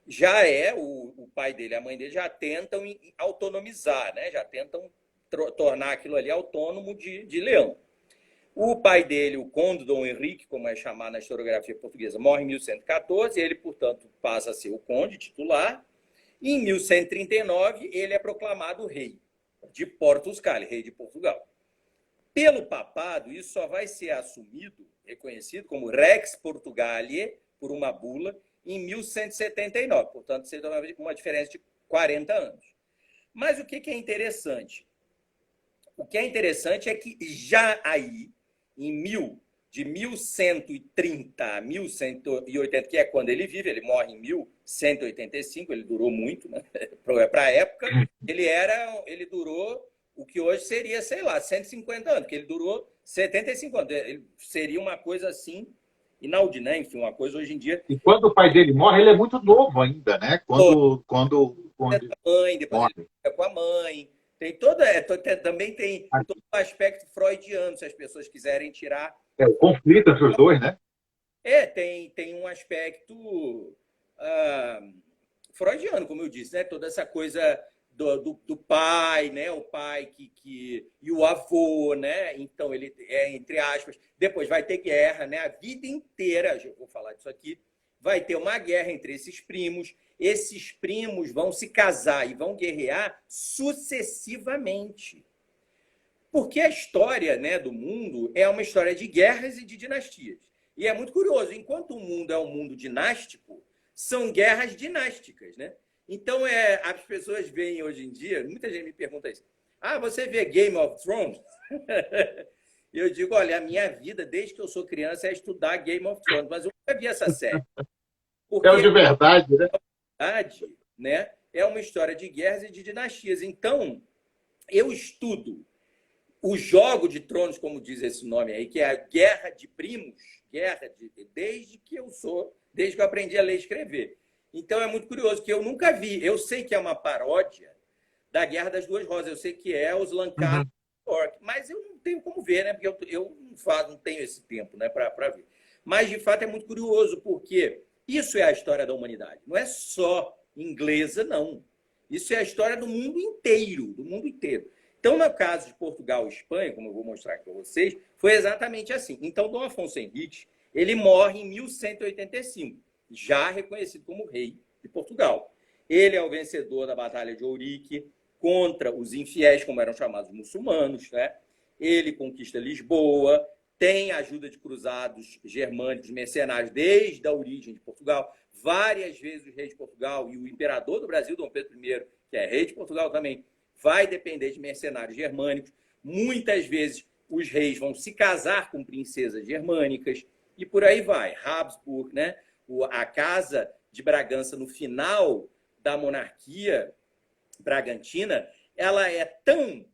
já o pai dele e a mãe dele já tentam autonomizar, né, já tentam tornar aquilo ali autônomo de Leão. O pai dele, o conde Dom Henrique, como é chamado na historiografia portuguesa, morre em 1114, ele, portanto, passa a ser o conde titular. E em 1139, ele é proclamado rei de Portus Cale, rei de Portugal. Pelo papado, isso só vai ser assumido, reconhecido como Rex Portugaliae, por uma bula, em 1179. Portanto, seria uma diferença de 40 anos. Mas o que é interessante? O que é interessante é que já aí, de 1130 a 1180, que é quando ele vive, ele morre em 1185, ele durou muito, né? Para a época, ele durou o que hoje seria, sei lá, 150 anos, porque ele durou 75 anos. Ele seria uma coisa assim, inaudita, né? Enfim, uma coisa hoje em dia. E quando o pai dele morre, ele é muito novo ainda, né? Quando mãe, depois morre. Ele fica com a mãe. Tem também tem todo o aspecto freudiano, se as pessoas quiserem tirar. O conflito entre os dois, né? Tem um aspecto freudiano, como eu disse, né? Toda essa coisa do pai, né? O pai e o avô, né? Então, ele entre aspas. Depois vai ter guerra, né? A vida inteira, eu vou falar disso aqui, vai ter uma guerra entre esses primos. Esses primos vão se casar e vão guerrear sucessivamente. Porque a história, né, do mundo é uma história de guerras e de dinastias. E é muito curioso, enquanto o mundo é um mundo dinástico, são guerras dinásticas, né? Então, as pessoas veem hoje em dia, muita gente me pergunta isso, você vê Game of Thrones? Eu digo, olha, a minha vida, desde que eu sou criança, é estudar Game of Thrones, mas eu nunca vi essa série. Porque é de verdade, né? né? É uma história de guerras e de dinastias. Então, eu estudo o Jogo de Tronos, como diz esse nome aí, que é a Guerra de Primos, desde que eu aprendi a ler e escrever. Então é muito curioso, que eu nunca vi. Eu sei que é uma paródia da Guerra das Duas Rosas, eu sei que é os Lancaster, mas eu não tenho como ver, né? Porque eu não tenho esse tempo, né, para ver. Mas, de fato, é muito curioso, porque isso é a história da humanidade. Não é só inglesa, não. Isso é a história do mundo inteiro, do mundo inteiro. Então, no caso de Portugal e Espanha, como eu vou mostrar aqui para vocês, foi exatamente assim. Então, Dom Afonso Henriques, ele morre em 1185, já reconhecido como rei de Portugal. Ele é o vencedor da Batalha de Ourique contra os infiéis, como eram chamados muçulmanos, né? Ele conquista Lisboa, tem a ajuda de cruzados germânicos mercenários desde a origem de Portugal. Várias vezes o rei de Portugal e o imperador do Brasil, Dom Pedro I, que é rei de Portugal também, vai depender de mercenários germânicos. Muitas vezes os reis vão se casar com princesas germânicas e por aí vai. Habsburg, né? A Casa de Bragança, no final da monarquia bragantina, ela é tão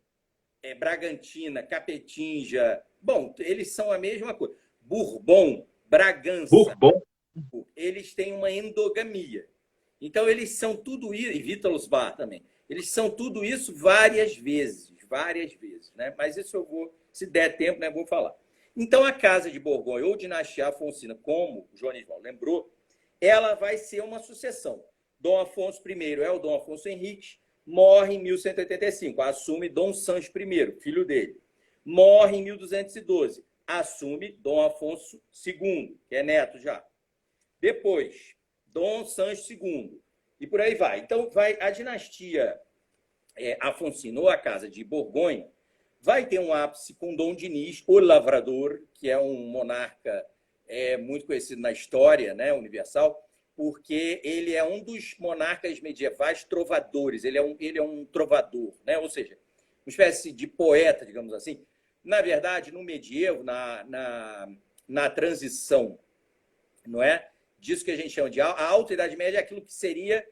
bragantina, capetinja. Bom, eles são a mesma coisa. Bourbon, Bragança, Bourbon. Eles têm uma endogamia. Então, eles são tudo isso, e Vítalos Bar também, eles são tudo isso várias vezes, né? Mas isso eu vou, se der tempo, né, vou falar. Então, a Casa de Borgonha, ou dinastia Afonsina, como o João Isval lembrou, ela vai ser uma sucessão. Dom Afonso I é o Dom Afonso Henriques, morre em 1185, assume Dom Sancho I, filho dele. Morre em 1212, assume Dom Afonso II, que é neto já. Depois, Dom Sancho II, e por aí vai. Então, a dinastia Afonsina, ou a Casa de Borgonha, vai ter um ápice com Dom Dinis, o Lavrador, que é um monarca muito conhecido na história, né, universal, porque ele é um dos monarcas medievais trovadores, ele é um trovador, né? Ou seja, uma espécie de poeta, digamos assim. Na verdade, no medievo, na transição, não é? Disso que a gente chama de a Alta Idade Média, é aquilo que seria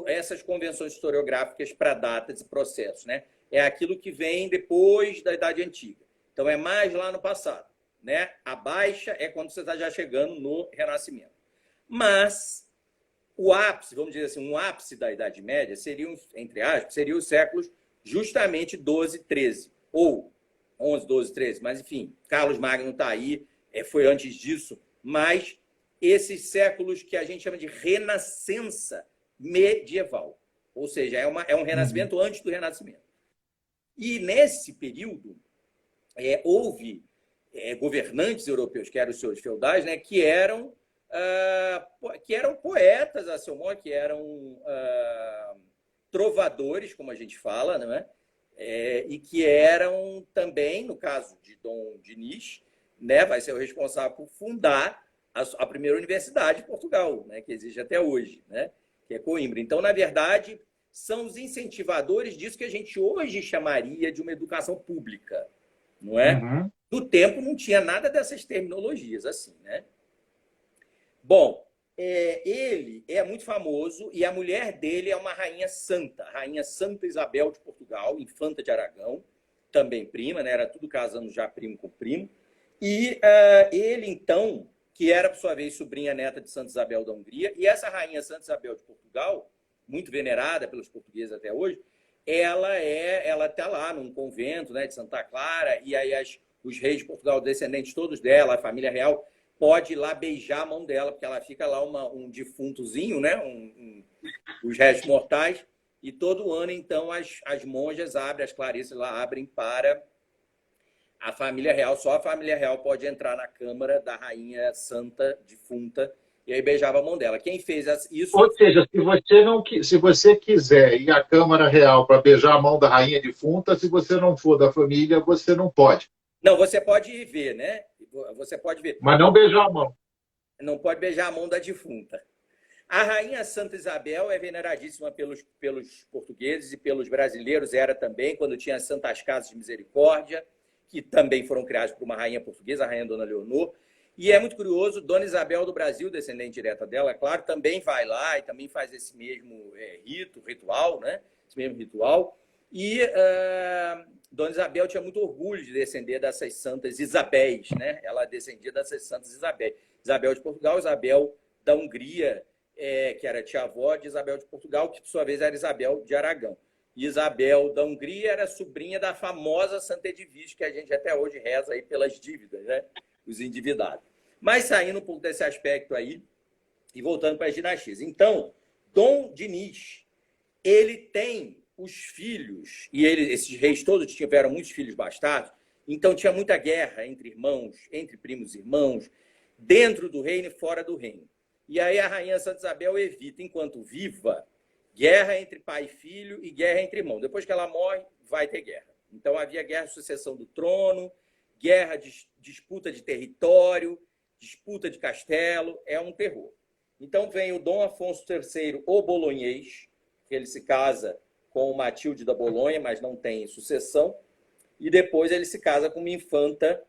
essas convenções historiográficas para datas e processos, né? É aquilo que vem depois da Idade Antiga. Então, é mais lá no passado, né? A baixa é quando você está já chegando no Renascimento. Mas o ápice, vamos dizer assim, um ápice da Idade Média seriam, entre aspas, seriam os séculos justamente 12, 13, ou 11, 12, 13, mas enfim, Carlos Magno está aí, foi antes disso, mas esses séculos que a gente chama de renascença medieval, ou seja, é um renascimento antes do Renascimento. E nesse período houve governantes europeus, que eram os senhores feudais, né, que eram poetas, a seu modo, que eram trovadores, como a gente fala, não é? E que eram também, no caso de Dom Dinis, né, vai ser o responsável por fundar a primeira universidade de Portugal, né, que existe até hoje, né, que é Coimbra. Então, na verdade, são os incentivadores disso que a gente hoje chamaria de uma educação pública, não é? Uhum. No tempo não tinha nada dessas terminologias assim, né? Bom, ele é muito famoso e a mulher dele é uma rainha Santa Isabel de Portugal, infanta de Aragão, também prima, né? Era tudo casando já primo com primo. E ele, então, que era, por sua vez, sobrinha neta de Santa Isabel da Hungria, e essa rainha Santa Isabel de Portugal, muito venerada pelos portugueses até hoje, ela está lá num convento, né, de Santa Clara, e aí os reis de Portugal, descendentes todos dela, a família real, pode ir lá beijar a mão dela, porque ela fica lá um defuntozinho, né, os restos mortais, e todo ano, então, as monjas abrem, as clarissas lá abrem para a família real. Só a família real pode entrar na câmara da rainha santa defunta e aí beijava a mão dela. Quem fez isso... Ou seja, se você quiser ir à Câmara Real para beijar a mão da rainha defunta, se você não for da família, você não pode. Não, você pode ir ver, né? Você pode ver. Mas não beijar a mão. Não pode beijar a mão da defunta. A rainha Santa Isabel é veneradíssima pelos portugueses e pelos brasileiros, era também, quando tinha as Santas Casas de Misericórdia, que também foram criadas por uma rainha portuguesa, a rainha Dona Leonor. E é muito curioso, Dona Isabel do Brasil, descendente direta dela, claro, também vai lá e também faz esse mesmo ritual, né? Esse mesmo ritual. E Dona Isabel tinha muito orgulho de descender dessas santas Isabéis, né? Ela descendia dessas santas Isabéis. Isabel de Portugal, Isabel da Hungria, que era tia-avó de Isabel de Portugal, que por sua vez era Isabel de Aragão. E Isabel da Hungria era sobrinha da famosa Santa Edvige, que a gente até hoje reza aí pelas dívidas, né? Os endividados. Mas saindo um pouco desse aspecto aí e voltando para as dinastias. Então, Dom Dinis, ele tem os filhos, e esses reis todos tiveram muitos filhos bastardos, então tinha muita guerra entre irmãos, entre primos e irmãos, dentro do reino e fora do reino. E aí a rainha Santa Isabel evita, enquanto viva, guerra entre pai e filho e guerra entre irmãos. Depois que ela morre, vai ter guerra. Então havia guerra de sucessão do trono, guerra de disputa de território, disputa de castelo, é um terror. Então vem o Dom Afonso III, o Bolonhês, que ele se casa com Matilde da Bolonha, mas não tem sucessão, e depois ele se casa com uma infanta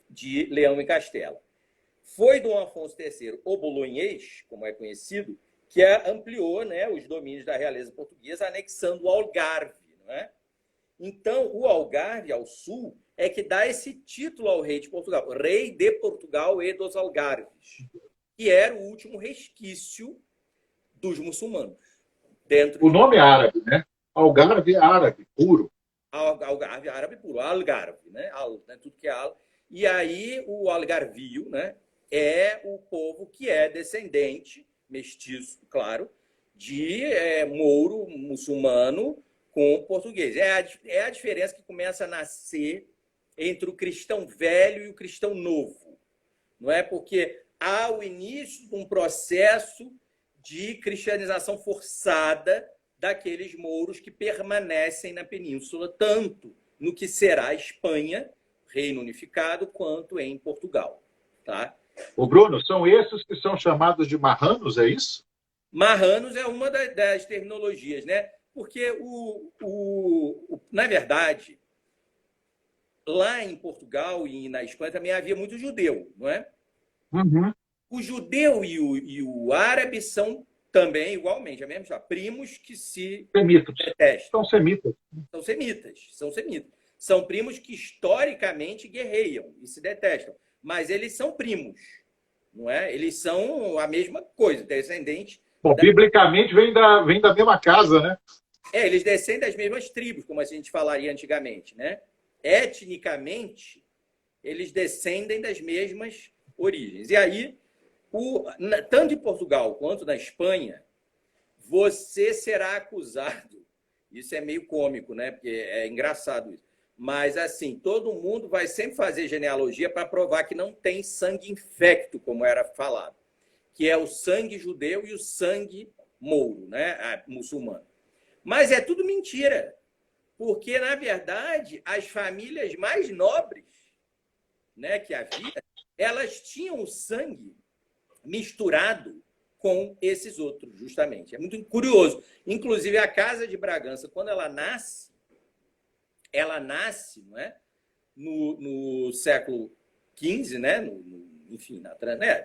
de Leão e Castela. Foi Dom Afonso III, o Bolonhês, como é conhecido, que ampliou, né, os domínios da realeza portuguesa, anexando o Algarve. Não é? Então, o Algarve, ao sul, é que dá esse título ao rei de Portugal, rei de Portugal e dos Algarves, que era o último resquício dos muçulmanos. O nome é árabe, né? Algarve é árabe, puro. Algarve árabe puro, Algarve, né? Tudo que é al. E aí o algarvio, né, é o povo que é descendente, mestiço, claro, de mouro muçulmano com português. É a diferença que começa a nascer entre o cristão velho e o cristão novo. Não é? Porque há o início de um processo de cristianização forçada daqueles mouros que permanecem na península, tanto no que será a Espanha, Reino Unificado, quanto em Portugal. Tá? Ô Bruno, são esses que são chamados de marranos, é isso? Marranos é uma das terminologias, né? Porque, na verdade, lá em Portugal e na Espanha também havia muito judeu, não é? Uhum. O judeu e o árabe são também, igualmente, a mesma história, primos que se detestam. São semitas. São semitas, são semitas. São primos que historicamente guerreiam e se detestam, mas eles são primos, não é? Eles são a mesma coisa, descendentes. Bom, biblicamente vem da mesma casa, né? Eles descendem das mesmas tribos, como a gente falaria antigamente, né? Etnicamente, eles descendem das mesmas origens. E aí, tanto em Portugal quanto na Espanha, você será acusado. Isso é meio cômico, né? Porque é engraçado isso. Mas, assim, todo mundo vai sempre fazer genealogia para provar que não tem sangue infecto, como era falado, que é o sangue judeu e o sangue mouro, né? Muçulmano. Mas é tudo mentira, porque, na verdade, as famílias mais nobres, né, que havia, elas tinham o sangue misturado com esses outros, justamente. É muito curioso. Inclusive, a Casa de Bragança, quando ela nasce, não é? no século XV, né? Enfim,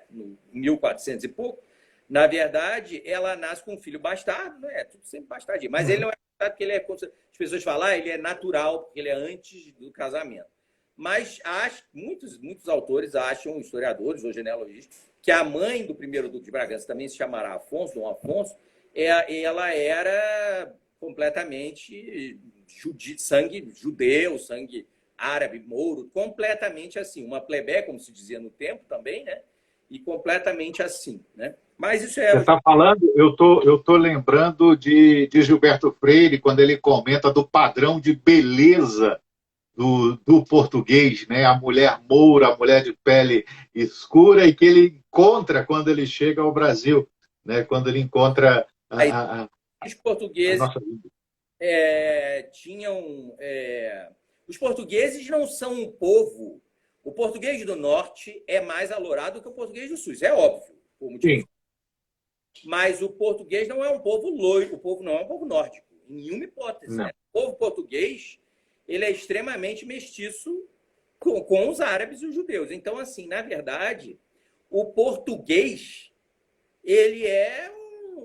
no 1400 e pouco. Na verdade, ela nasce com um filho bastardo, né? Tudo sempre bastardinho. Mas ele não é bastardo porque ele é, as pessoas falam, ele é natural, porque ele é antes do casamento. Mas muitos autores acham, historiadores ou genealogistas, que a mãe do primeiro duque de Bragança, também se chamará Afonso, Dom Afonso, ela era completamente sangue judeu, sangue árabe, mouro, completamente assim. Uma plebé, como se dizia no tempo também, né? E completamente assim, né? Mas isso é... Você está falando, eu tô lembrando de Gilberto Freire, quando ele comenta do padrão de beleza do português, né? A mulher moura, a mulher de pele escura, e que ele encontra quando ele chega ao Brasil, né? Quando ele encontra os portugueses nossa vida. tinham... Os portugueses não são um povo... O português do norte é mais alourado que o português do sul, isso é óbvio. Por motivo. Mas o português não é um povo loiro, o povo não é um povo nórdico, em nenhuma hipótese. Né? O povo português ele é extremamente mestiço com com os árabes e os judeus. Então, assim, na verdade, o português, ele é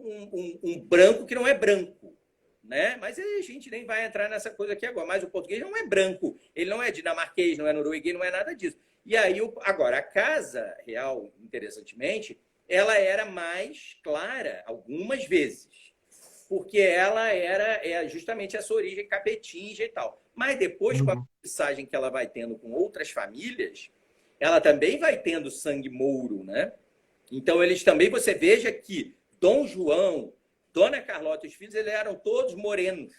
um branco que não é branco, né? Mas a gente nem vai entrar nessa coisa aqui agora. Mas o português não é branco, ele não é dinamarquês, não é norueguês, não é nada disso. E aí, agora, a Casa Real, interessantemente, ela era mais clara algumas vezes, porque ela era justamente essa origem capetinja e tal. Mas depois, com a mensagem que ela vai tendo com outras famílias, ela também vai tendo sangue mouro, né? Então, eles também, você veja que Dom João, Dona Carlota e os filhos, eles eram todos morenos,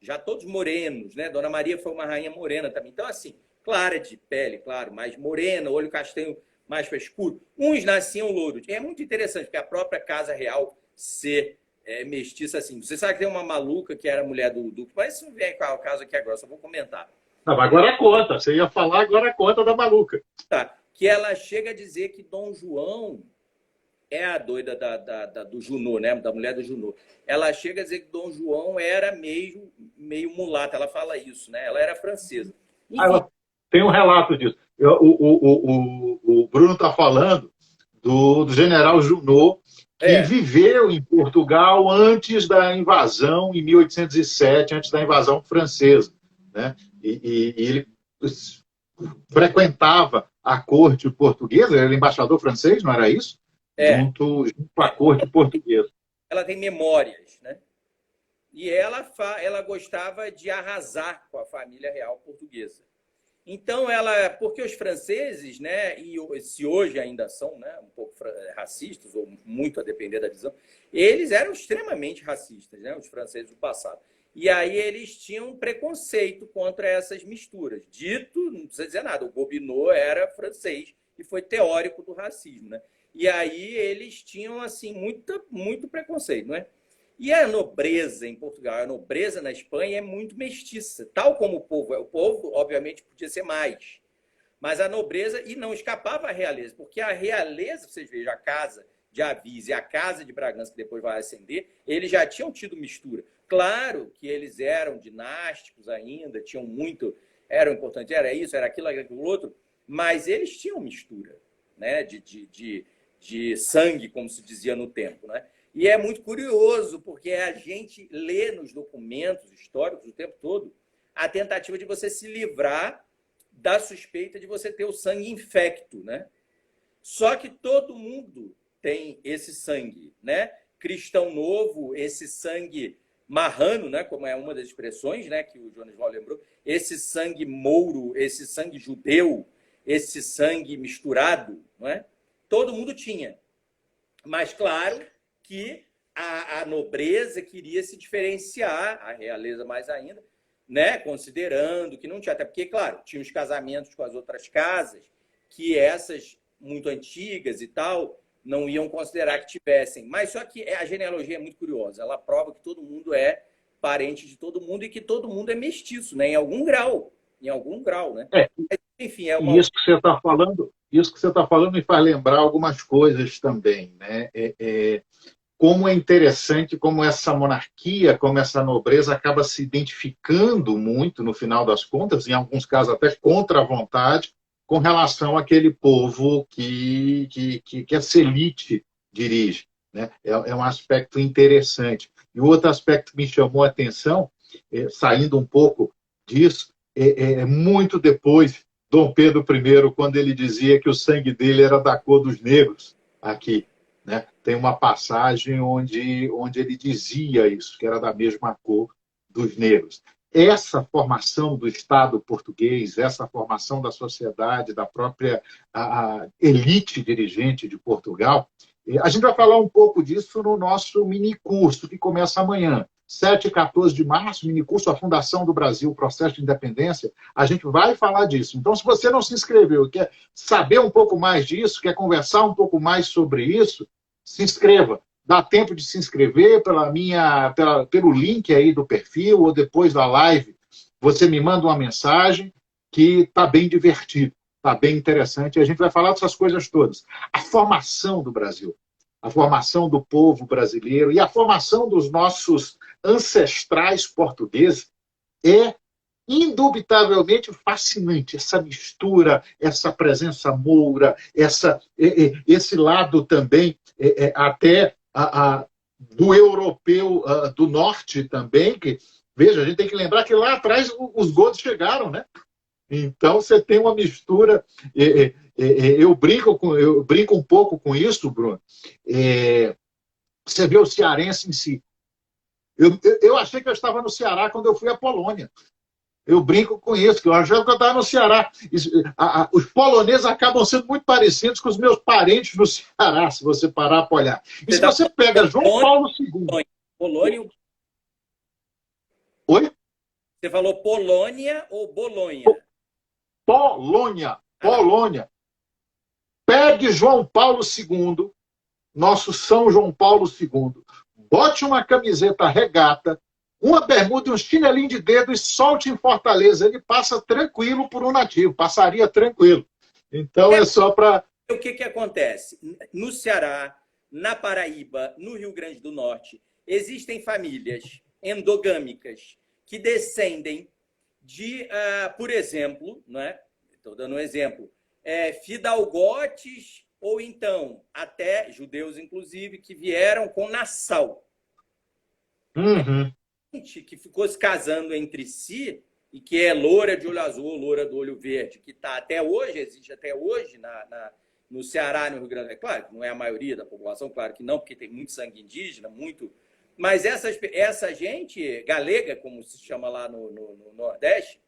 já todos morenos, né? Dona Maria foi uma rainha morena também. Então, assim, clara de pele, claro, mais morena, olho castanho mais para escuro. Uns nasciam louros. É muito interessante, porque a própria Casa Real ser mestiça assim. Você sabe que tem uma maluca que era mulher do Duque, mas isso não vem com o caso aqui agora, só vou comentar. Não, agora conta, você ia falar, agora conta da maluca. Tá. Que ela chega a dizer que Dom João é a doida do Junot, né? Da mulher do Junot. Ela chega a dizer que Dom João era meio mulata, ela fala isso, né? Ela era francesa. Enfim. Tem um relato disso. O Bruno está falando do general Junot, que viveu em Portugal antes da invasão, em 1807, antes da invasão francesa, né? E ele frequentava a corte portuguesa, ele era embaixador francês, não era isso? Junto com a corte portuguesa. Ela tem memórias, né? E ela gostava de arrasar com a família real portuguesa. Então, porque os franceses, né, e se hoje ainda são, né, um pouco racistas, ou muito a depender da visão, eles eram extremamente racistas, né, os franceses do passado. E aí eles tinham um preconceito contra essas misturas. Dito, não precisa dizer nada, o Gobineau era francês e foi teórico do racismo, né? E aí eles tinham, assim, muito preconceito, não é? E a nobreza em Portugal, a nobreza na Espanha é muito mestiça, tal como o povo. O povo, obviamente, podia ser mais. Mas a nobreza, e não escapava a realeza, porque a realeza, vocês vejam, a casa de Avis e a casa de Bragança, que depois vai ascender, eles já tinham tido mistura. Claro que eles eram dinásticos ainda, tinham muito, eram importantes, era isso, era aquilo outro, mas eles tinham mistura, né, de sangue, como se dizia no tempo, né? E é muito curioso, porque a gente lê nos documentos históricos o tempo todo a tentativa de você se livrar da suspeita de você ter o sangue infecto, né? Só que todo mundo tem esse sangue, né? Cristão novo, esse sangue marrano, né? Como é uma das expressões, né? Que o Jonas Val lembrou, esse sangue mouro, esse sangue judeu, esse sangue misturado, não é? Todo mundo tinha. Mas, claro, que a nobreza queria se diferenciar, a realeza mais ainda, né? Considerando que não tinha, até porque, claro, tinha os casamentos com as outras casas, que essas muito antigas e tal, não iam considerar que tivessem. Mas só que a genealogia é muito curiosa, ela prova que todo mundo é parente de todo mundo e que todo mundo é mestiço, né? Em algum grau, né? Enfim, é uma... Isso que você está falando me faz lembrar algumas coisas também, né? Como é interessante como essa monarquia, como essa nobreza acaba se identificando muito, no final das contas, em alguns casos até contra a vontade, com relação àquele povo que essa elite dirige, né? É um aspecto interessante. E o outro aspecto que me chamou a atenção, saindo um pouco disso, muito depois, Dom Pedro I, quando ele dizia que o sangue dele era da cor dos negros aqui, né? Tem uma passagem onde ele dizia isso, que era da mesma cor dos negros. Essa formação do Estado português, essa formação da sociedade, da própria a elite dirigente de Portugal, a gente vai falar um pouco disso no nosso minicurso, que começa amanhã. 7 e 14 de março, minicurso A Fundação do Brasil, Processo de Independência, a gente vai falar disso. Então, se você não se inscreveu, quer saber um pouco mais disso, quer conversar um pouco mais sobre isso, se inscreva. Dá tempo de se inscrever pelo link aí do perfil ou depois da live. Você me manda uma mensagem que está bem divertido, está bem interessante. E a gente vai falar dessas coisas todas. A formação do Brasil, a formação do povo brasileiro e a formação dos nossos ancestrais portugueses é indubitavelmente fascinante, essa mistura, essa presença moura, esse lado também até do europeu do norte também, que, veja, a gente tem que lembrar que lá atrás os godos chegaram, né? Então você tem uma mistura. Eu brinco um pouco com isso, Bruno. Você vê o cearense em si. Eu achei que eu estava no Ceará quando eu fui à Polônia. Eu brinco com isso, que eu achava que eu estava no Ceará. Os poloneses acabam sendo muito parecidos com os meus parentes no Ceará, se você parar para olhar. E se você pega João Paulo II... Polônia... Oi? Você falou Polônia ou Bolonha? Polônia. Polônia. Pegue João Paulo II, nosso São João Paulo II, bote uma camiseta regata, uma bermuda e um chinelinho de dedo e solte em Fortaleza. Ele passa tranquilo por um nativo, passaria tranquilo. Então é só para... O que acontece? No Ceará, na Paraíba, no Rio Grande do Norte, existem famílias endogâmicas que descendem de, por exemplo, né? Estou dando um exemplo, fidalgotes ou então até judeus, inclusive, que vieram com Nassau. Uhum. Que ficou se casando entre si e que é loura de olho azul, loura do olho verde, que tá até hoje, existe até hoje no Ceará, no Rio Grande do Sul. Claro que não é a maioria da população, claro que não, porque tem muito sangue indígena, muito... Mas essa gente galega, como se chama lá no Nordeste,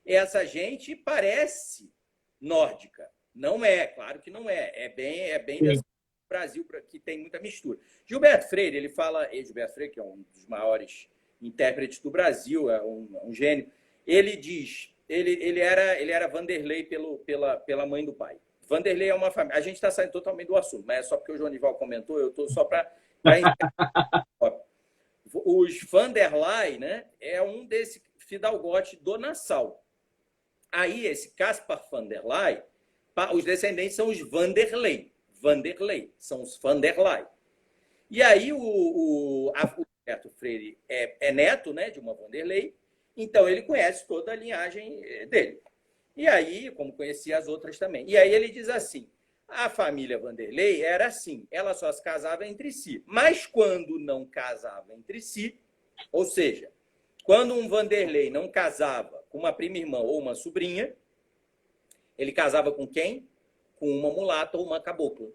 essa gente parece nórdica. Não é, claro que não é. É bem desse Brasil que tem muita mistura. Gilberto Freire, ele fala... Gilberto Freire, que é um dos maiores intérpretes do Brasil, é um gênio, ele diz... Ele era Vanderlei pela mãe do pai. Vanderlei é uma família... A gente está saindo totalmente do assunto, mas é só porque o Joanival comentou, eu estou só para... Os Vanderlei, né, é um desse fidalgote do Nassau. Aí, esse Caspar Vanderlei, os descendentes são os Vanderlei. Vanderlei, são os Vanderlei. E aí, o Gilberto Freire é neto, né, de uma Vanderlei, então ele conhece toda a linhagem dele. E aí, como conhecia as outras também. E aí ele diz assim, a família Vanderlei era assim, ela só se casava entre si. Mas quando não casava entre si, ou seja, quando um Vanderlei não casava com uma prima irmã ou uma sobrinha, ele casava com quem? Com uma mulata ou uma cabocla.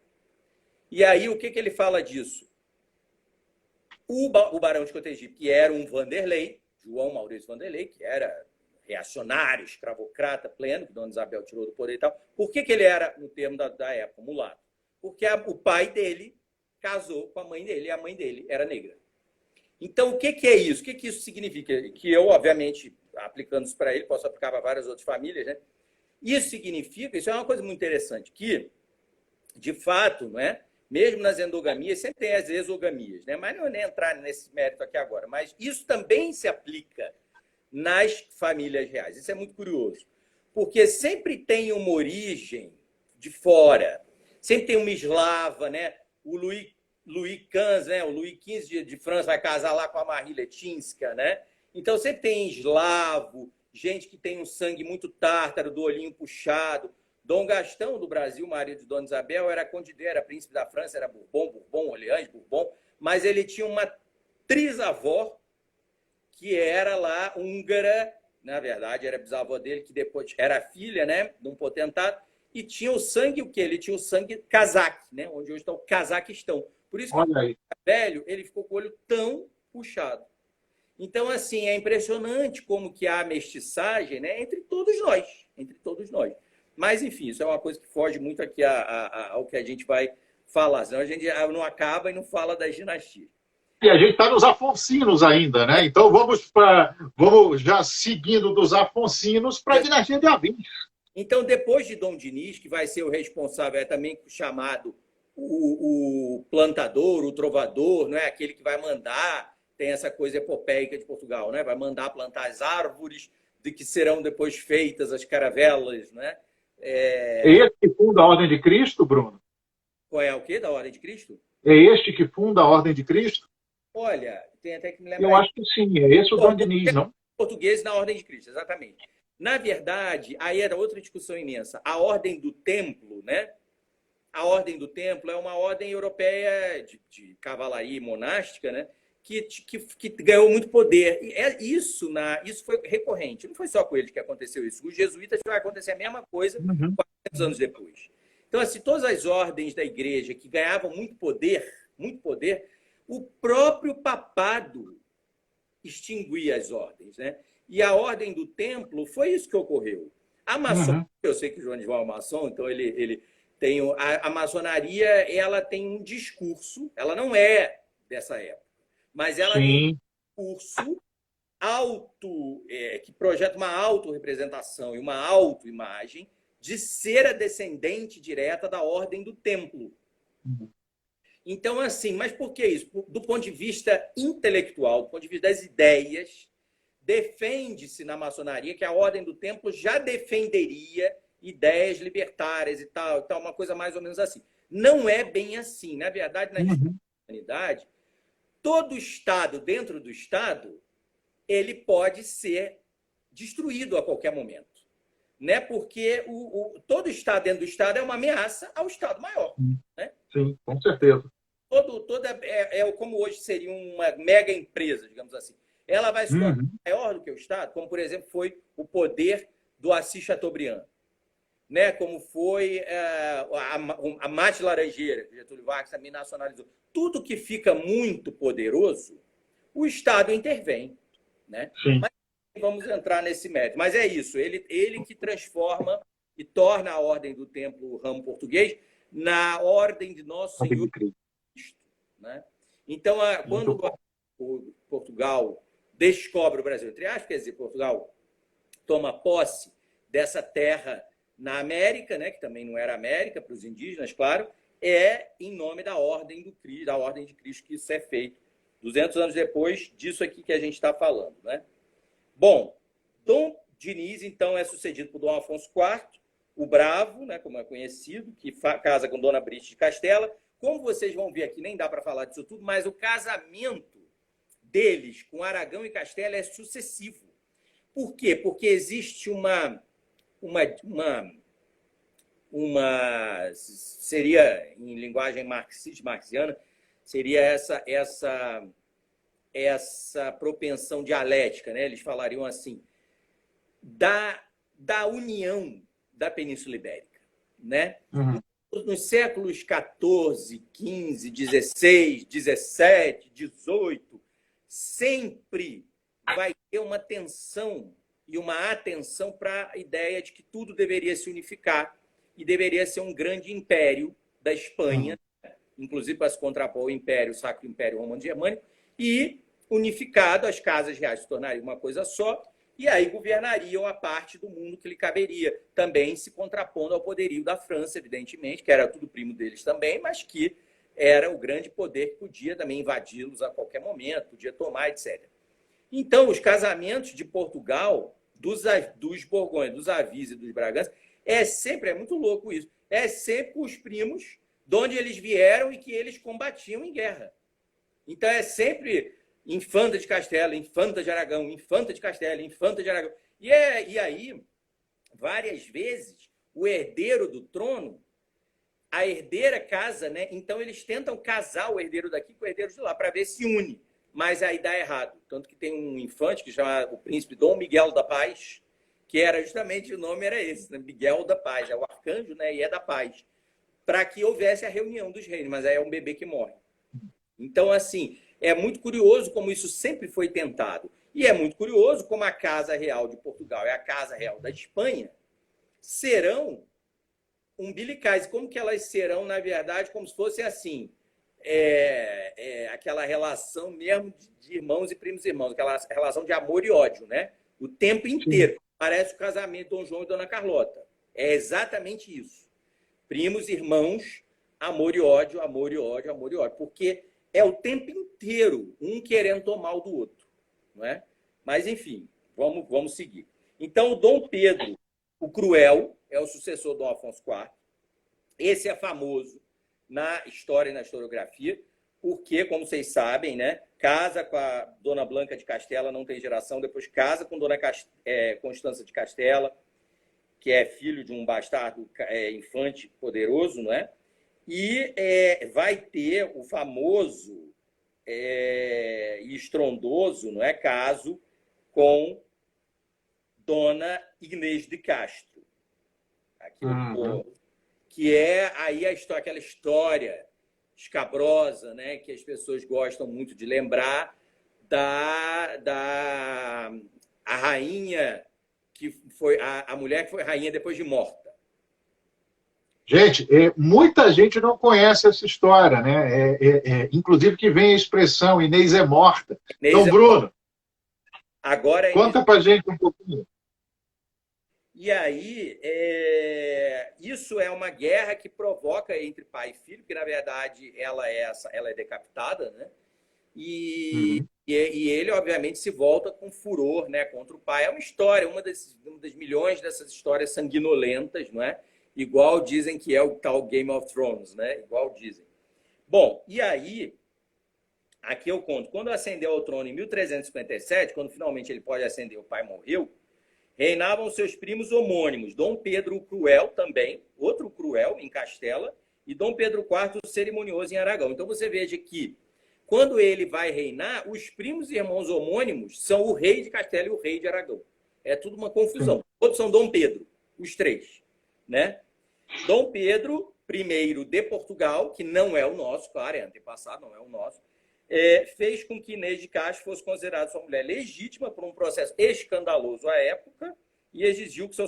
E aí, o que ele fala disso? O Barão de Cotegipe, que era um Vanderlei, João Maurício Vanderlei, que era reacionário, escravocrata pleno, que Dona Isabel tirou do poder e tal. Por que ele era, no termo da época, mulato? Porque o pai dele casou com a mãe dele, e a mãe dele era negra. Então, o que é isso? O que isso significa? Que eu, obviamente, aplicando isso para ele, posso aplicar para várias outras famílias, né? Isso significa, isso é uma coisa muito interessante, que, de fato, não é? Mesmo nas endogamias, sempre tem as exogamias, né? Mas não é nem entrar nesse mérito aqui agora. Mas isso também se aplica nas famílias reais. Isso é muito curioso, porque sempre tem uma origem de fora, sempre tem uma eslava, né? O Louis XV, né? O Louis XV de França vai casar lá com a Marie Letinska, né? Então sempre tem eslavo, gente que tem um sangue muito tártaro, do olhinho puxado. Dom Gastão do Brasil, marido de Dona Isabel, era conde, era príncipe da França, era Bourbon, Orleans, Bourbon, mas ele tinha uma trisavó que era lá húngara, na verdade era bisavó dele, que depois era filha, né, de um potentado, e tinha o sangue, o quê? Ele tinha o sangue cazaque, né, onde hoje está o Cazaquistão. Por isso que o velho, ele ficou com o olho tão puxado. Então, assim, é impressionante como que há mestiçagem, né, entre todos nós. Mas, enfim, isso é uma coisa que foge muito aqui ao que a gente vai falar, senão a gente não acaba e não fala das dinastias. E a gente está nos Afonsinos ainda, né? Então vamos já seguindo dos Afonsinos para a dinastia de Avins. Então, depois de Dom Dinis, que vai ser o responsável, é também chamado o plantador, o trovador, não é? Aquele que vai mandar, tem essa coisa epopeica de Portugal, né? Vai mandar plantar as árvores de que serão depois feitas as caravelas, né? É esse que funda a Ordem de Cristo, Bruno? Qual é o quê da Ordem de Cristo? É este que funda a Ordem de Cristo? Olha, tem até que me lembrar. Eu acho que sim, é esse o Dom Dinis, não? Portugueses na Ordem de Cristo, exatamente. Na verdade, aí era outra discussão imensa. A Ordem do Templo, né? A Ordem do Templo é uma ordem europeia de cavalaria monástica, né? Que ganhou muito poder. E isso foi recorrente. Não foi só com eles que aconteceu isso. Com os jesuítas vai acontecer a mesma coisa 400 anos depois. Então, assim, todas as ordens da igreja que ganhavam muito poder, o próprio papado extinguia as ordens, né? E a Ordem do Templo foi isso que ocorreu. A maçonaria, eu sei que o João João é maçom, então ele tem a maçonaria, ela tem um discurso, ela não é dessa época, mas ela tem um discurso que projeta uma autorrepresentação e uma autoimagem de ser a descendente direta da Ordem do Templo. Então, assim, mas por que isso? Do ponto de vista intelectual, do ponto de vista das ideias, defende-se na maçonaria que a Ordem do Templo já defenderia ideias libertárias e tal, uma coisa mais ou menos assim. Não é bem assim. Na verdade, na história da humanidade, todo Estado dentro do Estado, ele pode ser destruído a qualquer momento. Né? Porque todo Estado dentro do Estado é uma ameaça ao Estado maior. Né? Sim, com certeza. Como hoje seria uma mega empresa, digamos assim. Ela vai se tornar maior do que o Estado, como, por exemplo, foi o poder do Assis Chateaubriand, né? Como foi a mate laranjeira, que Getúlio Vargas também nacionalizou. Tudo que fica muito poderoso, o Estado intervém. Né? Mas vamos entrar nesse mérito. Mas é isso, ele que transforma e torna a Ordem do Templo, o ramo português, na Ordem de Nosso Senhor Cristo. Né? Então, quando Portugal descobre o Brasil, entre aspas, quer dizer, Portugal toma posse dessa terra na América, né, que também não era América para os indígenas, claro, é em nome da Ordem da Ordem de Cristo que isso é feito 200 anos depois disso aqui que a gente está falando. Né? Bom, Dom Diniz, então, é sucedido por Dom Afonso IV, o Bravo, né, como é conhecido, que casa com Dona Brice de Castela. Como vocês vão ver aqui, nem dá para falar disso tudo, mas o casamento deles com Aragão e Castela é sucessivo. Por quê? Porque existe seria, em linguagem marxiana, seria essa propensão dialética, né? Eles falariam assim, da união da Península Ibérica. Né? Nos séculos XIV, XV, XVI, XVII, XVIII, sempre vai ter uma tensão e uma atenção para a ideia de que tudo deveria se unificar e deveria ser um grande império da Espanha, inclusive para se contrapor o Sacro Império Romano-Germânico, e unificado, as casas reais se tornariam uma coisa só, e aí governariam a parte do mundo que lhe caberia, também se contrapondo ao poderio da França, evidentemente, que era tudo primo deles também, mas que era o grande poder que podia também invadi-los a qualquer momento, podia tomar, etc. Então, os casamentos de Portugal, dos Borgonha, dos Avis e dos Bragança, é muito louco isso, é sempre os primos de onde eles vieram e que eles combatiam em guerra. Então, é sempre Infanta de Castela, Infanta de Aragão, Infanta de Castela, Infanta de Aragão. E aí, várias vezes, o herdeiro do trono, a herdeira casa, né? Então eles tentam casar o herdeiro daqui com o herdeiro de lá, para ver se une. Mas aí dá errado. Tanto que tem um infante que chama o príncipe Dom Miguel da Paz, que era justamente, o nome era esse, né? Miguel da Paz, é o arcanjo, né? E é da paz. Para que houvesse a reunião dos reinos, mas aí é um bebê que morre. Então, assim, é muito curioso como isso sempre foi tentado. E é muito curioso como a Casa Real de Portugal e a Casa Real da Espanha serão umbilicais. Como que elas serão, na verdade, como se fosse assim, aquela relação mesmo de irmãos e primos irmãos, aquela relação de amor e ódio, né? O tempo inteiro. Sim. Parece o casamento de Dom João e Dona Carlota. É exatamente isso. Primos, irmãos, amor e ódio, amor e ódio, amor e ódio. Porque é o tempo inteiro um querendo tomar o do outro. Não é? Mas, enfim, vamos seguir. Então, o Dom Pedro, o Cruel, é o sucessor do Dom Afonso IV. Esse é famoso na história e na historiografia, porque, como vocês sabem, né, casa com a Dona Blanca de Castela, não tem geração, depois casa com Dona Constança de Castela, que é filho de um bastardo infante poderoso, não é? E vai ter o famoso e estrondoso, não é, caso com Dona Inês de Castro, que é aí aquela história escabrosa, né, que as pessoas gostam muito de lembrar da a rainha que foi a mulher que foi rainha depois de morta. Gente, muita gente não conhece essa história, né? Inclusive que vem a expressão Inês é morta. Inês então, Bruno, agora conta pra gente um pouquinho. E aí, isso é uma guerra que provoca entre pai e filho, porque, na verdade, ela é decapitada, né? E ele, obviamente, se volta com furor, né, contra o pai. É uma história, uma das milhões dessas histórias sanguinolentas, não é? Igual dizem que é o tal Game of Thrones, né? Igual dizem. Bom, e aí, aqui eu conto. Quando ascendeu ao trono em 1357, quando finalmente ele pode ascender, o pai morreu, reinavam seus primos homônimos, Dom Pedro o Cruel também, outro cruel em Castela, e Dom Pedro IV o Cerimonioso em Aragão. Então você veja que, quando ele vai reinar, os primos e irmãos homônimos são o rei de Castela e o rei de Aragão. É tudo uma confusão. Todos são Dom Pedro, os três, né? Dom Pedro I de Portugal, que não é o nosso, claro, é antepassado, não é o nosso, fez com que Inês de Castro fosse considerada sua mulher legítima por um processo escandaloso à época e exigiu que seu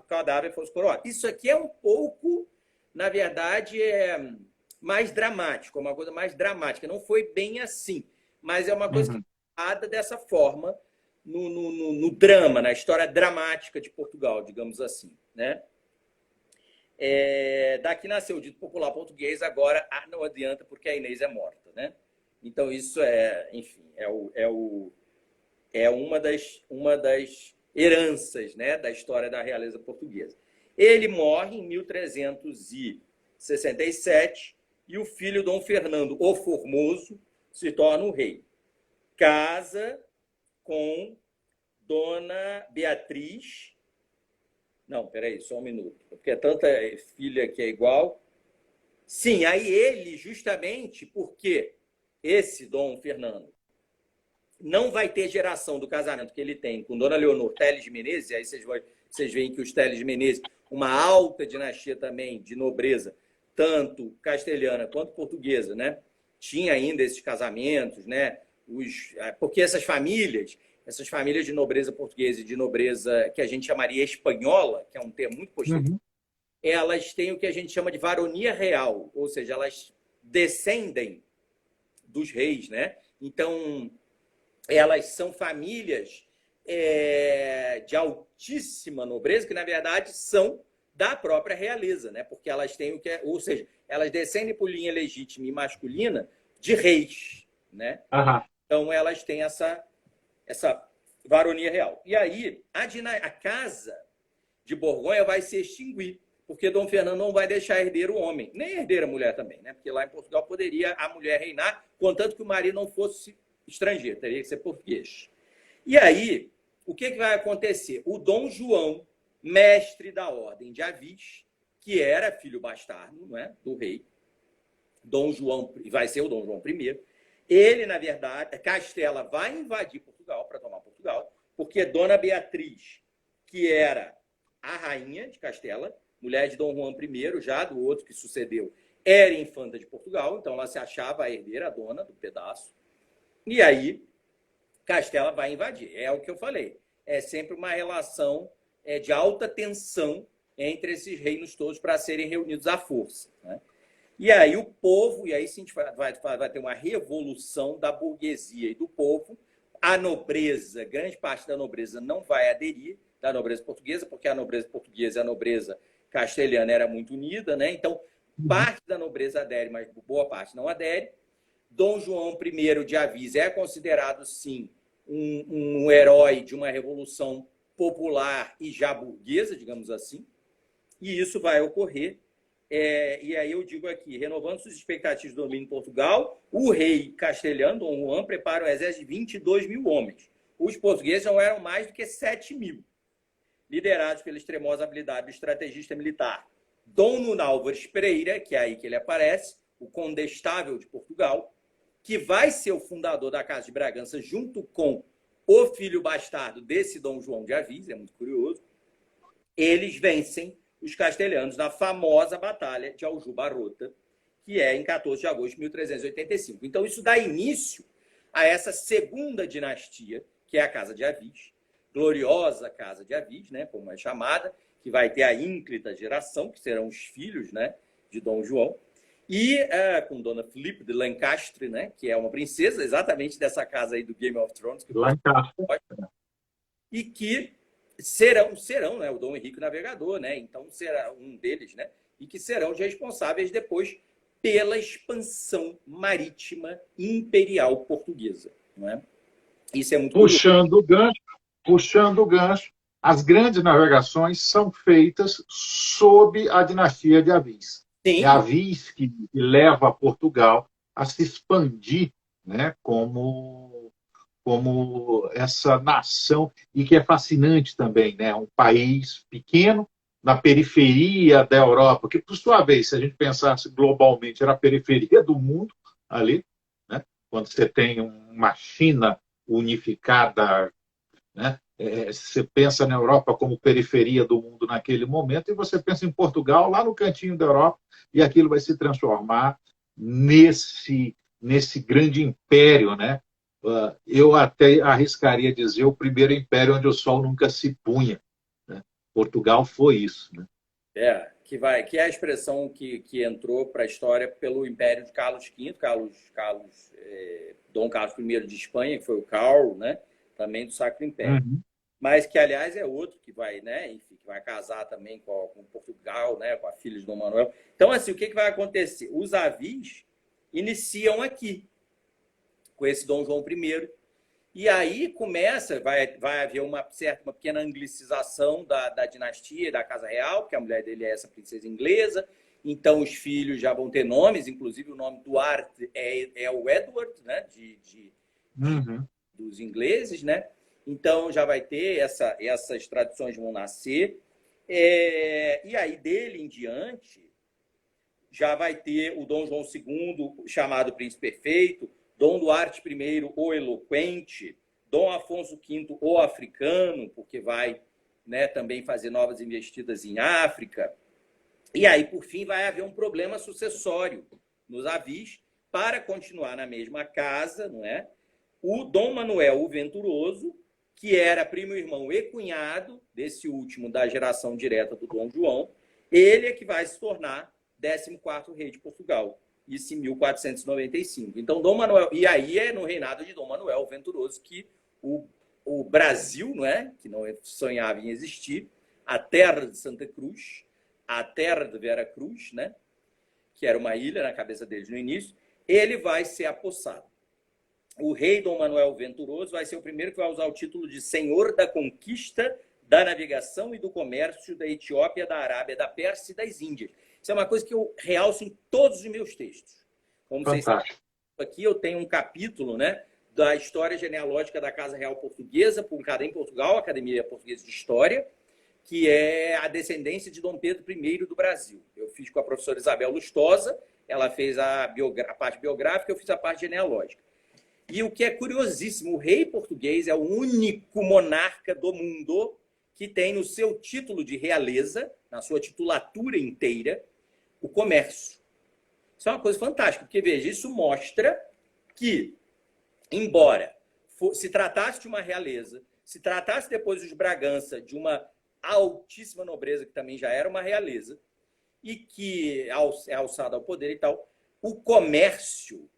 cadáver fosse coroado. Isso aqui é um pouco, na verdade, mais dramático, uma coisa mais dramática. Não foi bem assim, mas é uma coisa que é falada dessa forma no drama, na história dramática de Portugal, digamos assim, né? Daqui nasceu o dito popular português, agora não adianta porque a Inês é morta, né? Então, isso enfim, uma das heranças, né, da história da realeza portuguesa. Ele morre em 1367 e o filho Dom Fernando o Formoso se torna o rei. Casa com Dona Beatriz. Não, peraí, só um minuto. Porque é tanta filha que é igual. Sim, aí ele, justamente porque esse Dom Fernando não vai ter geração do casamento que ele tem com Dona Leonor Teles de Menezes, e aí vocês veem que os Teles de Menezes, uma alta dinastia também de nobreza, tanto castelhana quanto portuguesa, né? Tinha ainda esses casamentos, né? Porque essas famílias de nobreza portuguesa e de nobreza que a gente chamaria espanhola, que é um termo muito posterior, elas têm o que a gente chama de varonia real, ou seja, elas descendem dos reis, né? Então, elas são famílias de altíssima nobreza, que, na verdade, são da própria realeza, né? Porque elas têm ou seja, elas descendem por linha legítima e masculina de reis, né? Então, elas têm essa varonia real. E aí, a casa de Borgonha vai se extinguir, porque Dom Fernando não vai deixar herdeiro o homem, nem herdeira a mulher também, né? Porque lá em Portugal poderia a mulher reinar, contanto que o marido não fosse estrangeiro, teria que ser português. E aí, o que vai acontecer? O Dom João, mestre da Ordem de Avis, que era filho bastardo, não é, do rei, Dom João, vai ser o Dom João I, ele, na verdade, Castela vai invadir Portugal, para tomar Portugal, porque Dona Beatriz, que era a rainha de Castela, mulher de Dom Juan I, já do outro que sucedeu, era infanta de Portugal, então ela se achava a herdeira, a dona do pedaço. E aí, Castela vai invadir. É o que eu falei. É sempre uma relação de alta tensão entre esses reinos todos para serem reunidos à força, né? E aí o povo, e aí sim vai ter uma revolução da burguesia e do povo. A nobreza, grande parte da nobreza não vai aderir, da nobreza portuguesa, porque a nobreza portuguesa e a nobreza castelhana era muito unida, né? Então, parte da nobreza adere, mas boa parte não adere. Dom João I de Avis é considerado, sim, um herói de uma revolução popular e já burguesa, digamos assim. E isso vai ocorrer e aí eu digo aqui, renovando suas expectativas do domínio em Portugal, o rei castelhano, Dom Juan, prepara um exército de 22 mil homens. Os portugueses não eram mais do que 7 mil, liderados pela extremosa habilidade do estrategista militar Dom Nuno Álvares Pereira, que é aí que ele aparece, o condestável de Portugal, que vai ser o fundador da Casa de Bragança, junto com o filho bastardo desse Dom João de Avis, é muito curioso. Eles vencem os castelhanos na famosa Batalha de Aljubarrota, que é em 14 de agosto de 1385. Então, isso dá início a essa segunda dinastia, que é a Casa de Avis, gloriosa Casa de Avis, né, como é chamada, que vai ter a ínclita geração, que serão os filhos, né, de Dom João, e com Dona Filipe de Lancaster, né, que é uma princesa exatamente dessa casa aí do Game of Thrones, que Lancaster. E que serão, né, o Dom Henrique o Navegador, né, então será um deles, né, e que serão os responsáveis depois pela expansão marítima imperial portuguesa, não é? Isso é muito puxando o gancho, as grandes navegações são feitas sob a dinastia de Avis. Sim. É Avis que leva Portugal a se expandir, né, como essa nação, e que é fascinante também, né? Um país pequeno, na periferia da Europa, que, por sua vez, se a gente pensasse globalmente, era a periferia do mundo ali, né? Quando você tem uma China unificada, né? Você pensa na Europa como periferia do mundo naquele momento, e você pensa em Portugal, lá no cantinho da Europa, e aquilo vai se transformar nesse grande império, né? Eu até arriscaria dizer o primeiro império onde o sol nunca se punha, né? Portugal foi isso, né? Que é a expressão que entrou para a história pelo Império de Carlos V, Dom Carlos I de Espanha, que foi o Carl, né? Também do Sacro Império. Uhum. Mas que, aliás, é outro que vai, né? Enfim, que vai casar também com Portugal, né? Com a filha de Dom Manuel. Então, assim, o que vai acontecer? Os Avis iniciam aqui, com esse Dom João I. E aí vai haver uma pequena anglicização da dinastia, da Casa Real, porque a mulher dele é essa princesa inglesa. Então, os filhos já vão ter nomes, inclusive o nome Duarte é o Edward, né? Dos ingleses, né? Então, já vai ter essas tradições vão nascer. E aí, dele em diante, já vai ter o Dom João II, chamado Príncipe Perfeito, Dom Duarte I, o Eloquente, Dom Afonso V, o Africano, porque vai, né, também fazer novas investidas em África. E aí, por fim, vai haver um problema sucessório nos Avis para continuar na mesma casa, não é? O Dom Manuel o Venturoso, que era primo irmão e cunhado desse último da geração direta do Dom João, ele é que vai se tornar 14º rei de Portugal, isso em 1495. Então, Dom Manuel, e aí é no reinado de Dom Manuel o Venturoso que o Brasil, não é? Que não sonhava em existir, a terra de Santa Cruz, a terra de Vera Cruz, né? Que era uma ilha na cabeça deles no início, ele vai ser apossado. O rei Dom Manuel Venturoso vai ser o primeiro que vai usar o título de Senhor da Conquista, da Navegação e do Comércio da Etiópia, da Arábia, da Pérsia e das Índias. Isso é uma coisa que eu realço em todos os meus textos. Como vocês sabem, aqui eu tenho um capítulo, né, da história genealógica da Casa Real Portuguesa, publicada em Portugal, Academia Portuguesa de História, que é a descendência de Dom Pedro I do Brasil. Eu fiz com a professora Isabel Lustosa, ela fez a parte biográfica, eu fiz a parte genealógica. E o que é curiosíssimo, o rei português é o único monarca do mundo que tem no seu título de realeza, na sua titulatura inteira, o comércio. Isso é uma coisa fantástica, porque, veja, isso mostra que, embora se tratasse de uma realeza, se tratasse depois dos Bragança de uma altíssima nobreza, que também já era uma realeza, e que é alçada ao poder e tal, o comércio,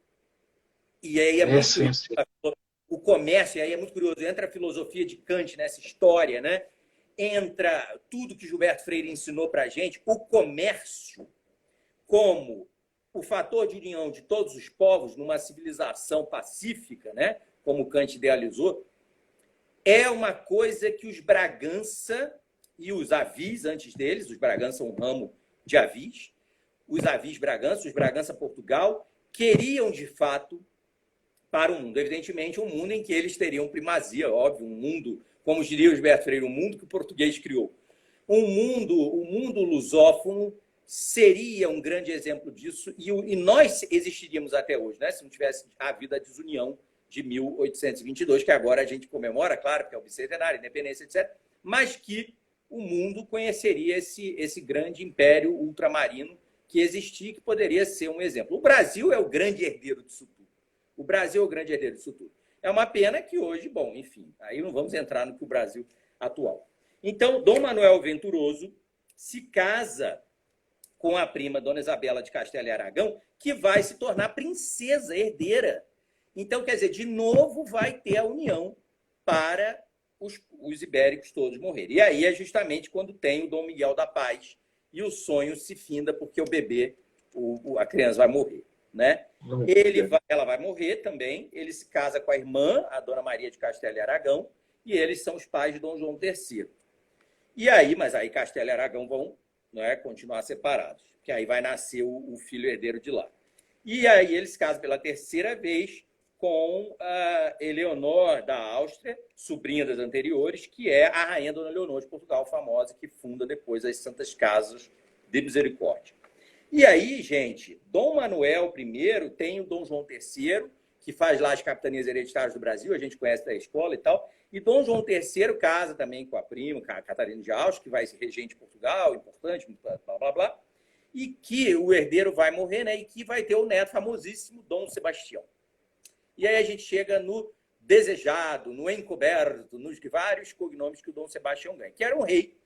e aí é muito curioso, o comércio, e aí é muito curioso, entra a filosofia de Kant nessa história, né? Entra tudo que Gilberto Freire ensinou para a gente, o comércio como o fator de união de todos os povos numa civilização pacífica, né? Como Kant idealizou, é uma coisa que os Bragança e os Avis, antes deles, os Bragança são um ramo de Avis, os avis Bragança, os Bragança Portugal, queriam, de fato, para o mundo. Evidentemente, um mundo em que eles teriam primazia, óbvio, um mundo, como diria o Gilberto Freire, um mundo que o português criou. Um mundo lusófono seria um grande exemplo disso, e nós existiríamos até hoje, né? Se não tivesse havido a desunião de 1822, que agora a gente comemora, claro, porque é o bicentenário, independência, etc., mas que o mundo conheceria esse grande império ultramarino que existia, que poderia ser um exemplo. O Brasil é o grande herdeiro disso tudo. O Brasil é o grande herdeiro disso tudo. É uma pena que hoje, bom, enfim, aí não vamos entrar no que o Brasil atual. Então, Dom Manuel Venturoso se casa com a prima Dona Isabela de Castela e Aragão, que vai se tornar princesa herdeira. Então, quer dizer, de novo vai ter a união para os ibéricos todos morrerem. E aí é justamente quando tem o Dom Miguel da Paz e o sonho se finda porque o bebê, a criança vai morrer, né? Ela vai morrer também, ele se casa com a irmã, a Dona Maria de Castela e Aragão, e eles são os pais de Dom João III. E aí, mas aí Castela e Aragão vão, né, continuar separados, que aí vai nascer o filho herdeiro de lá. E aí eles se casam pela terceira vez com a Eleonor da Áustria, sobrinha das anteriores, que é a rainha Dona Leonor de Portugal, famosa, que funda depois as Santas Casas de Misericórdia. E aí, gente, Dom Manuel I tem o Dom João III, que faz lá as capitanias hereditárias do Brasil, a gente conhece da escola e tal, e Dom João III casa também com a prima, a Catarina de Áustria, que vai ser regente de Portugal, importante, blá, blá, blá, e que o herdeiro vai morrer, né, e que vai ter o neto famosíssimo Dom Sebastião. E aí a gente chega no desejado, no encoberto, nos vários cognomes que o Dom Sebastião ganha, que era um rei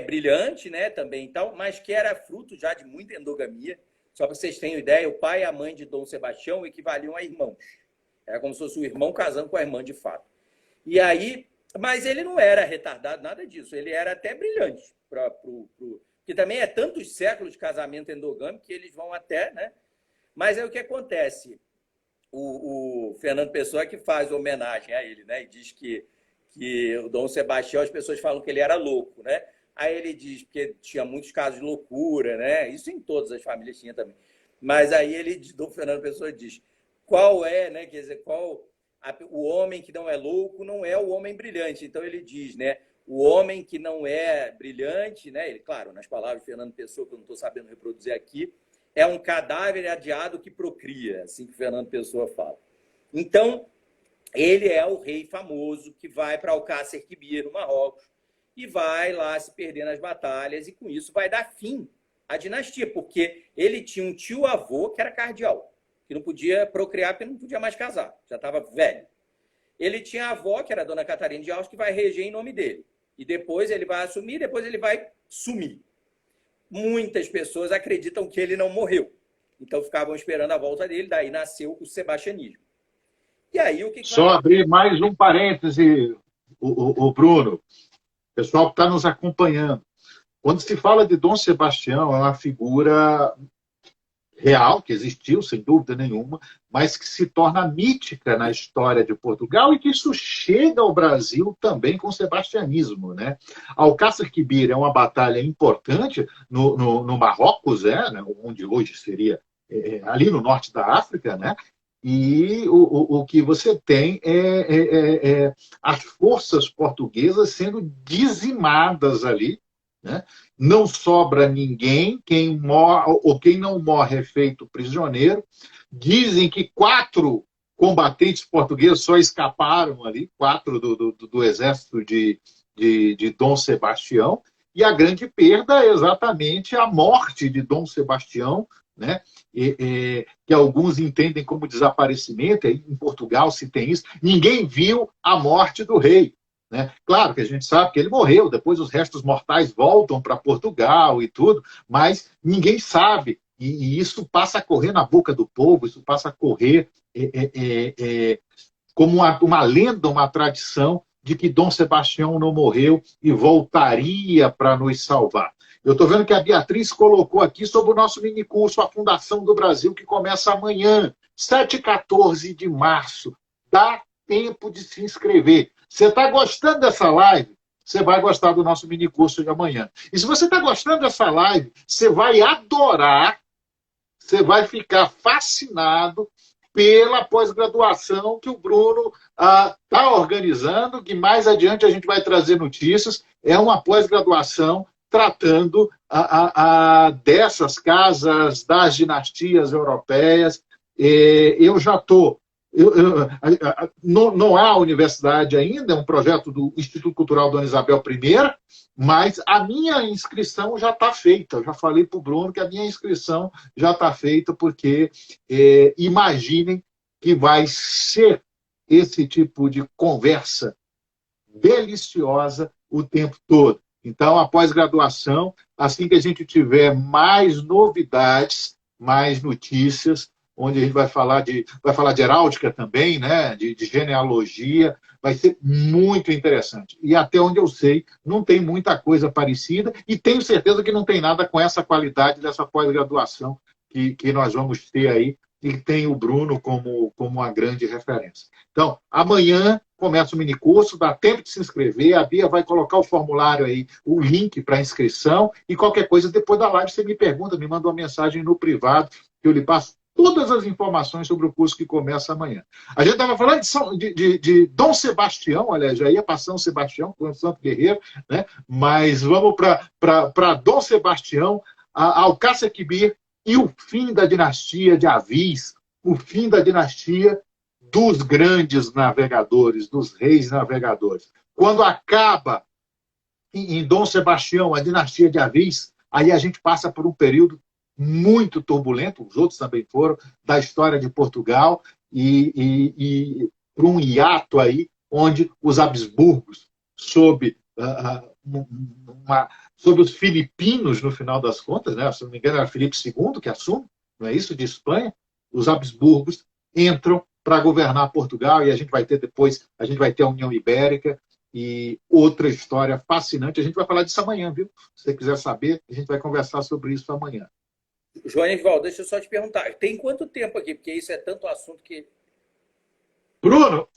brilhante, né, também tal, mas que era fruto já de muita endogamia. Só para vocês terem ideia, o pai e a mãe de Dom Sebastião equivaliam a irmãos. Era como se fosse o irmão casando com a irmã de fato. E aí, mas ele não era retardado, nada disso. Ele era até brilhante. Porque também é tantos séculos de casamento endogâmico que eles vão até, né? Mas aí o que acontece? O Fernando Pessoa que faz homenagem a ele, né? E diz que o Dom Sebastião, as pessoas falam que ele era louco, né? Aí ele diz que tinha muitos casos de loucura, né? Isso em todas as famílias tinha também. Mas aí o Fernando Pessoa diz qual é, né? Quer dizer, o homem que não é louco não é o homem brilhante. Então ele diz, né? O homem que não é brilhante, né? Ele, claro, nas palavras de Fernando Pessoa, que eu não estou sabendo reproduzir aqui, é um cadáver adiado que procria, assim que o Fernando Pessoa fala. Então, ele é o rei famoso que vai para Alcácer Quibir, no Marrocos, e vai lá se perder nas batalhas, e com isso vai dar fim à dinastia, porque ele tinha um tio-avô que era cardeal, que não podia procriar porque não podia mais casar, já estava velho. Ele tinha a avó, que era a Dona Catarina de Áustria, que vai reger em nome dele. E depois ele vai assumir, depois ele vai sumir. Muitas pessoas acreditam que ele não morreu. Então ficavam esperando a volta dele, daí nasceu o sebastianismo. E aí o que... Só abrir mais um parêntese, o Bruno. Pessoal que está nos acompanhando. Quando se fala de Dom Sebastião, é uma figura real, que existiu, sem dúvida nenhuma, mas que se torna mítica na história de Portugal e que isso chega ao Brasil também com o sebastianismo, né? Alcácer Quibir é uma batalha importante no Marrocos, né? Onde hoje seria ali no norte da África, né? E o que você tem é as forças portuguesas sendo dizimadas ali, né? Não sobra ninguém, quem não morre é feito prisioneiro. Dizem que 4 combatentes portugueses só escaparam ali, 4 do exército de Dom Sebastião, e a grande perda é exatamente a morte de Dom Sebastião, né? Que alguns entendem como desaparecimento. Em Portugal se tem isso. Ninguém viu a morte do rei, né? Claro que a gente sabe que ele morreu, depois os restos mortais voltam para Portugal e tudo, mas ninguém sabe, e isso passa a correr na boca do povo, isso passa a correr como uma lenda, uma tradição de que Dom Sebastião não morreu e voltaria para nos salvar. Eu estou vendo que a Beatriz colocou aqui sobre o nosso minicurso A Fundação do Brasil, que começa amanhã, 7 e 14 de março. Dá tempo de se inscrever. Você está gostando dessa live? você vai gostar do nosso mini curso de amanhã. E se você está gostando dessa live, você vai adorar, você vai ficar fascinado pela pós-graduação que o Bruno está organizando, que mais adiante a gente vai trazer notícias. É uma pós-graduação tratando dessas casas, das dinastias europeias. Eu já estou. Não há universidade ainda, é um projeto do Instituto Cultural Dona Isabel I, mas a minha inscrição já está feita. Eu já falei para o Bruno que a minha inscrição já está feita, porque imaginem que vai ser esse tipo de conversa deliciosa o tempo todo. Então, a pós-graduação, assim que a gente tiver mais novidades, mais notícias, onde a gente vai falar de heráldica também, né? de genealogia, vai ser muito interessante. E até onde eu sei, não tem muita coisa parecida, e tenho certeza que não tem nada com essa qualidade dessa pós-graduação que nós vamos ter aí, e tem o Bruno como uma grande referência. Então, amanhã começa o minicurso, dá tempo de se inscrever, a Bia vai colocar o formulário aí, o link para inscrição, e qualquer coisa, depois da live, você me pergunta, me manda uma mensagem no privado, que eu lhe passo todas as informações sobre o curso que começa amanhã. A gente estava falando de Dom Sebastião, olha, já ia para São Sebastião, com o Santo Guerreiro, né? Mas vamos para Dom Sebastião, Alcácer Quibir, e o fim da dinastia de Avis, o fim da dinastia dos grandes navegadores, dos reis navegadores. Quando acaba em Dom Sebastião a dinastia de Avis, aí a gente passa por um período muito turbulento, os outros também foram, da história de Portugal, e por um hiato aí, onde os Habsburgos, sob os filipinos, no final das contas, né? Se não me engano, era Filipe II que assume, não é isso, de Espanha, os Habsburgos entram para governar Portugal, e a gente vai ter depois, a gente vai ter a União Ibérica, e outra história fascinante. A gente vai falar disso amanhã, viu? Se você quiser saber, a gente vai conversar sobre isso amanhã. Joanival, deixa eu só te perguntar, tem quanto tempo aqui? Porque isso é tanto assunto que... Bruno,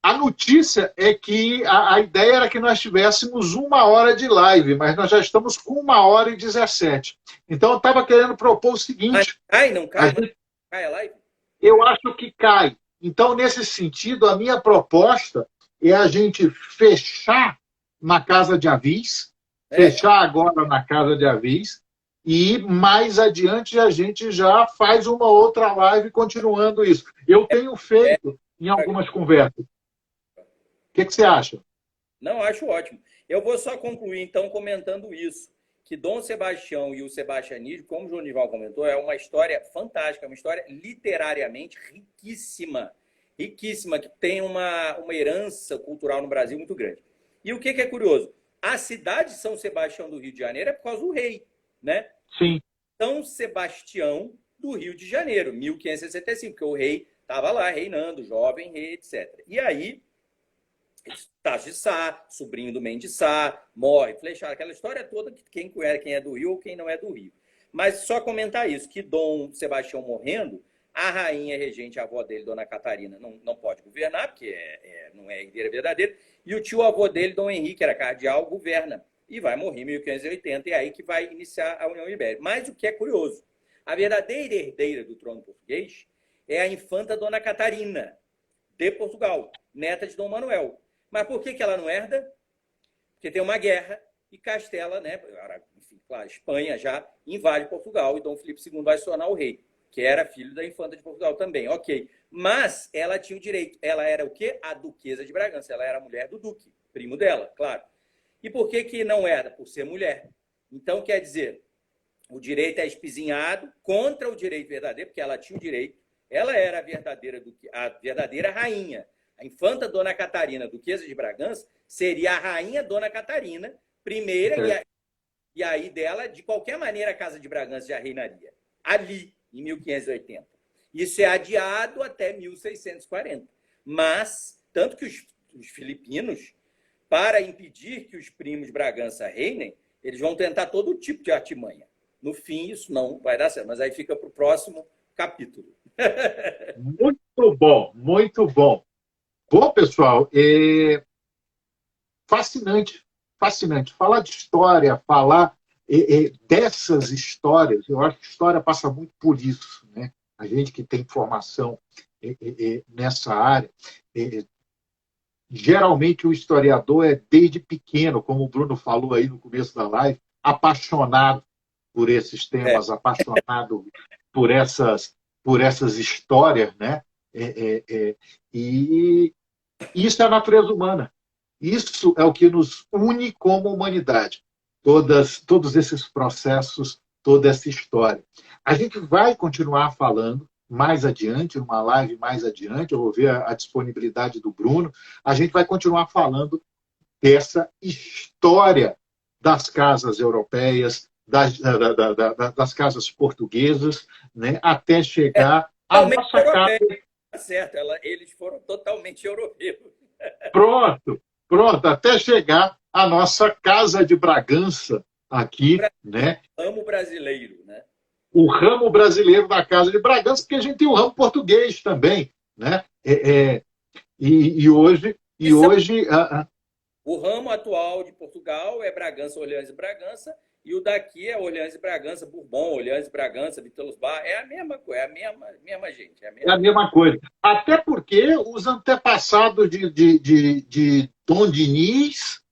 a notícia é que a ideia era que nós tivéssemos 1 hora de live, mas nós já estamos com 1h17. Então, eu estava querendo propor o seguinte... Cai, não cai? Cai a live? Eu acho que cai. Então, nesse sentido, a minha proposta é a gente fechar na Casa de Avis, fechar agora na Casa de Avis, e mais adiante a gente já faz uma outra live continuando isso. Eu tenho feito em algumas conversas. O que você acha? Não, acho ótimo. Eu vou só concluir, então, comentando isso, que Dom Sebastião e o sebastianismo, como o Joanival comentou, é uma história fantástica, uma história literariamente riquíssima, riquíssima, que tem uma herança cultural no Brasil muito grande. E o que é curioso? A cidade de São Sebastião do Rio de Janeiro é por causa do rei, né? Sim. São Sebastião do Rio de Janeiro, 1565, porque o rei estava lá reinando, jovem rei, etc. E aí, Tasso de Sá, sobrinho do Mendes de Sá, morre, flechado, aquela história toda, que quem é do Rio ou quem não é do Rio. Mas só comentar isso, que Dom Sebastião morrendo, a rainha regente, a avó dele, Dona Catarina, não pode governar, porque não é herdeira verdadeira, e o tio-avô dele, Dom Henrique, era cardeal, governa. E vai morrer em 1580, e é aí que vai iniciar a União Ibérica. Mas o que é curioso, a verdadeira herdeira do trono português é a infanta Dona Catarina, de Portugal, neta de Dom Manuel. Mas por que ela não herda? Porque tem uma guerra e Castela, né, enfim, claro, Espanha já invade Portugal, e Dom Filipe II vai se tornar o rei, que era filho da infanta de Portugal também, ok. Mas ela tinha o direito, ela era o quê? A duquesa de Bragança, ela era a mulher do duque, primo dela, claro. E por que não herda? Por ser mulher. Então, quer dizer, o direito é espizinhado contra o direito verdadeiro, porque ela tinha o direito, ela era a verdadeira rainha. A infanta Dona Catarina, duquesa de Bragança, seria a rainha Dona Catarina, primeira, e aí dela, de qualquer maneira, a Casa de Bragança já reinaria. Ali, em 1580. Isso é adiado até 1640. Mas, tanto que os filipinos, para impedir que os primos de Bragança reinem, eles vão tentar todo tipo de artimanha. No fim, isso não vai dar certo, mas aí fica para o próximo capítulo. Muito bom, muito bom. Bom, pessoal, fascinante, fascinante. Falar de história, falar dessas histórias, eu acho que a história passa muito por isso, né? A gente que tem formação nessa área, geralmente o historiador é desde pequeno, como o Bruno falou aí no começo da live, apaixonado por esses temas, apaixonado por essas histórias, né? E isso é a natureza humana. Isso é o que nos une como humanidade. Todos esses processos, toda essa história. A gente vai continuar falando mais adiante, numa live mais adiante, eu vou ver a disponibilidade do Bruno, a gente vai continuar falando dessa história das casas europeias, das casas portuguesas, né, até chegar à Totalmente nossa casa. europeu, tá certo. Eles foram totalmente europeus. Pronto, pronto, até chegar à nossa Casa de Bragança aqui, né? Amo brasileiro, né? O ramo brasileiro da Casa de Bragança, porque a gente tem o ramo português também, né? E hoje, o ramo atual de Portugal é Bragança, Orleans e Bragança, e o daqui é Orleans e Bragança, Bourbon, Orleans e Bragança, Vítulos Bar, é a mesma coisa, é a mesma gente. É a mesma coisa. Até porque os antepassados de Dom Diniz,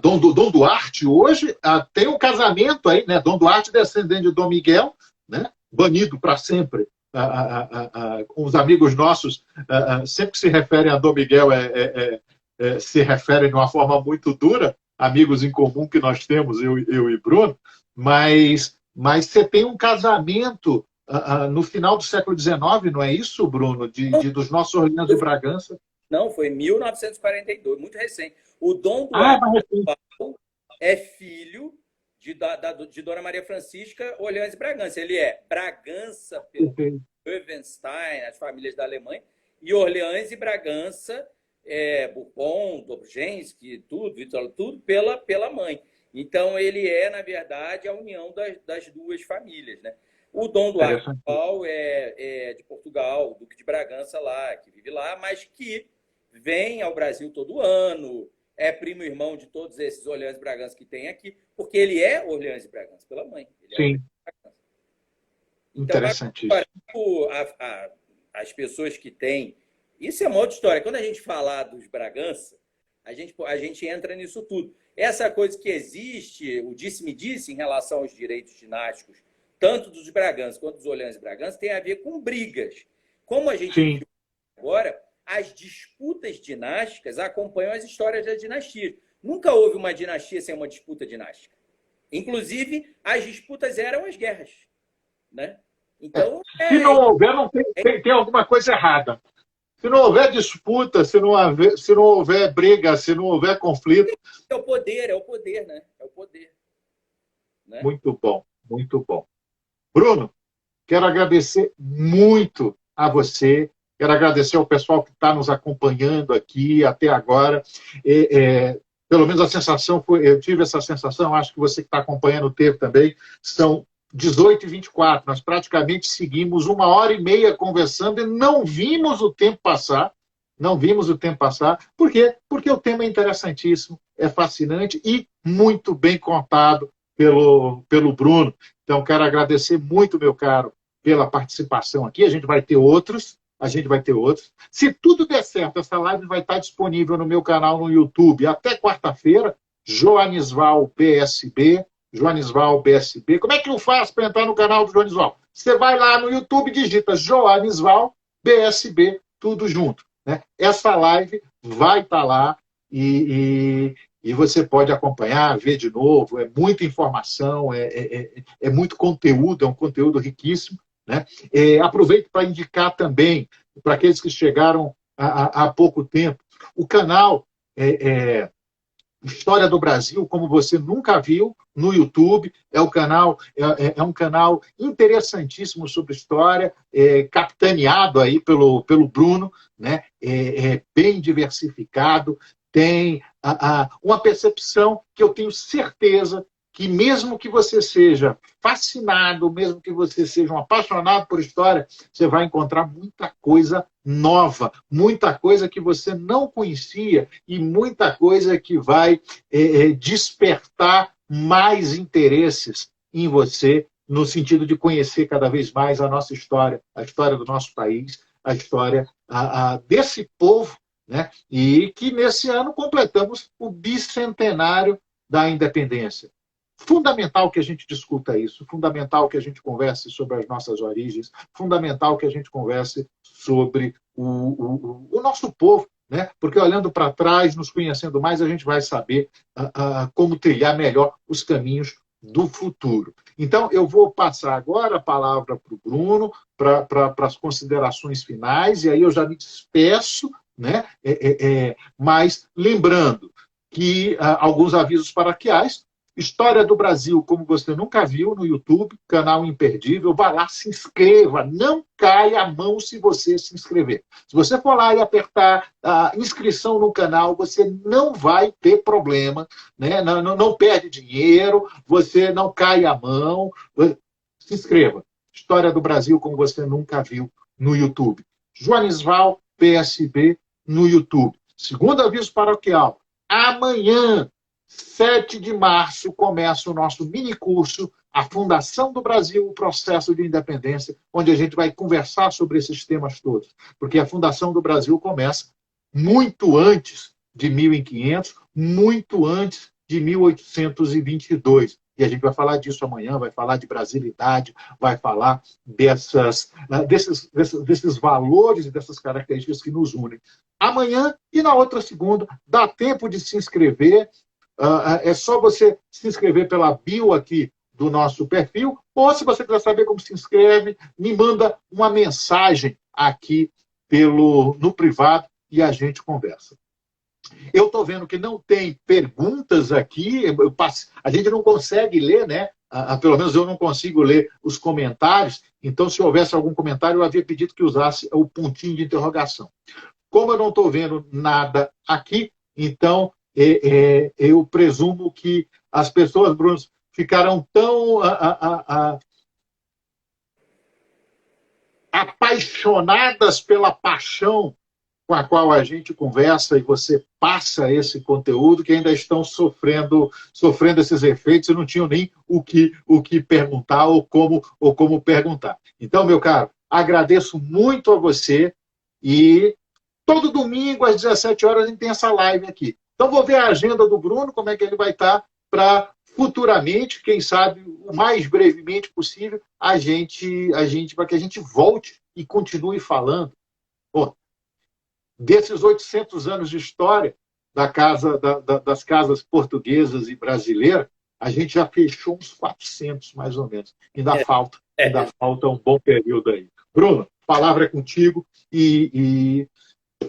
Dom Duarte, hoje, tem um casamento aí, né? Dom Duarte, descendente de Dom Miguel, né? Banido para sempre. Os amigos nossos, sempre que se referem a Dom Miguel, se referem de uma forma muito dura, amigos em comum que nós temos, eu e Bruno, mas você tem um casamento no final do século XIX, não é isso, Bruno? Dos nossos Orleans de Bragança? Não, foi em 1942, muito recente. O Dom Duarte é filho de Dona Maria Francisca Orleans e Bragança. Ele é Bragança pelo Löwenstein, as famílias da Alemanha, e Orleans e Bragança, Bourbon, Dobrzinski, tudo pela mãe. Então, ele é, na verdade, a união das duas famílias, né? O Dom Duarte é de Portugal, Duque de Bragança lá, que vive lá, mas que vem ao Brasil todo ano, é primo irmão de todos esses Orleans e Bragança que tem aqui, porque ele é Orleans e Bragança pela mãe. Sim. Então, interessantíssimo. As pessoas que têm... Isso é uma outra história. Quando a gente falar dos Bragança, a gente entra nisso tudo. Essa coisa que existe, o disse-me-disse em relação aos direitos dinásticos, tanto dos Bragança quanto dos Orleans e Bragança, tem a ver com brigas. Como a gente viu agora, as disputas dinásticas acompanham as histórias das dinastias. Nunca houve uma dinastia sem uma disputa dinástica. Inclusive, as disputas eram as guerras, né? Então, se não houver, tem alguma coisa errada. Se não houver disputa, se não houver briga, se não houver conflito... É o poder, né? É o poder. Né? Muito bom, muito bom. Bruno, quero agradecer muito a você, quero agradecer ao pessoal que está nos acompanhando aqui até agora. Pelo menos a sensação foi, eu tive essa sensação, acho que você que está acompanhando teve também, são 18h24, nós praticamente seguimos 1h30 conversando e não vimos o tempo passar. Por quê? Porque o tema é interessantíssimo, é fascinante e muito bem contado pelo Bruno. Então, quero agradecer muito, meu caro, pela participação aqui. A gente vai ter outros. Se tudo der certo, essa live vai estar disponível no meu canal no YouTube até quarta-feira, Joanisval BSB. Como é que eu faço para entrar no canal do Joanisval? Você vai lá no YouTube, digita Joanisval BSB, tudo junto. Né? Essa live vai estar lá e você pode acompanhar, ver de novo. É muita informação, é muito conteúdo, é um conteúdo riquíssimo. Né? Aproveito para indicar também, para aqueles que chegaram há pouco tempo, o canal História do Brasil, como você nunca viu, no YouTube. É um canal interessantíssimo sobre história, capitaneado aí pelo Bruno, né? Bem diversificado, tem uma percepção que eu tenho certeza que mesmo que você seja fascinado, mesmo que você seja um apaixonado por história, você vai encontrar muita coisa nova, muita coisa que você não conhecia e muita coisa que vai despertar mais interesses em você, no sentido de conhecer cada vez mais a nossa história, a história do nosso país, a história desse povo, né? E que nesse ano completamos o bicentenário da independência. Fundamental que a gente discuta isso, fundamental que a gente converse sobre as nossas origens, fundamental que a gente converse sobre o nosso povo, né? Porque olhando para trás, nos conhecendo mais, a gente vai saber como trilhar melhor os caminhos do futuro. Então, eu vou passar agora a palavra para o Bruno, para as considerações finais, e aí eu já me despeço, né? Mas lembrando que alguns avisos paroquiais. História do Brasil, como você nunca viu, no YouTube, canal imperdível. Vá lá, se inscreva. Não caia a mão se você se inscrever. Se você for lá e apertar a inscrição no canal, você não vai ter problema, né? Não perde dinheiro, você não cai a mão. Se inscreva. História do Brasil, como você nunca viu, no YouTube. Joanisval, PSB, no YouTube. Segundo aviso paroquial, amanhã, 7 de março, começa o nosso mini-curso A Fundação do Brasil, o Processo de Independência, onde a gente vai conversar sobre esses temas todos. Porque a Fundação do Brasil começa muito antes de 1500, muito antes de 1822. E a gente vai falar disso amanhã, vai falar de brasilidade, vai falar desses valores e dessas características que nos unem. Amanhã e na outra segunda, dá tempo de se inscrever. É só você se inscrever pela bio aqui do nosso perfil, ou se você quiser saber como se inscreve, me manda uma mensagem aqui no privado e a gente conversa. Eu estou vendo que não tem perguntas aqui, a gente não consegue ler, né? Pelo menos eu não consigo ler os comentários, então se houvesse algum comentário, eu havia pedido que usasse o pontinho de interrogação. Como eu não estou vendo nada aqui, então eu presumo que as pessoas, Bruno, ficaram tão apaixonadas pela paixão com a qual a gente conversa e você passa esse conteúdo, que ainda estão sofrendo esses efeitos e não tinham nem o que perguntar ou como perguntar. Então, meu caro, agradeço muito a você e todo domingo às 17 horas a gente tem essa live aqui. Então, vou ver a agenda do Bruno, como é que ele vai estar, para futuramente, quem sabe, o mais brevemente possível, para que a gente volte e continue falando. Pô, desses 800 anos de história das casas portuguesas e brasileiras, a gente já fechou uns 400, mais ou menos. Ainda falta um bom período aí. Bruno, a palavra é contigo e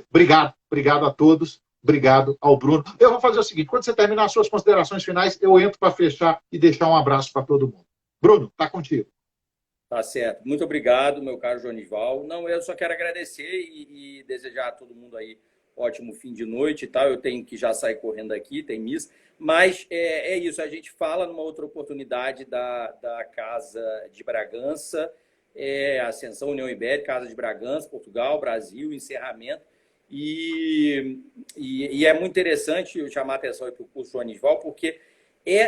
obrigado a todos. Obrigado ao Bruno. Eu vou fazer o seguinte, quando você terminar as suas considerações finais, eu entro para fechar e deixar um abraço para todo mundo. Bruno, está contigo. Tá certo. Muito obrigado, meu caro Joanisval. Não, eu só quero agradecer e desejar a todo mundo aí ótimo fim de noite e tal. Eu tenho que já sair correndo aqui, tem missa. Mas é isso, a gente fala numa outra oportunidade da Casa de Bragança, Ascensão União Ibérica, Casa de Bragança, Portugal, Brasil, encerramento. E é muito interessante eu chamar a atenção para o curso Joanisval, porque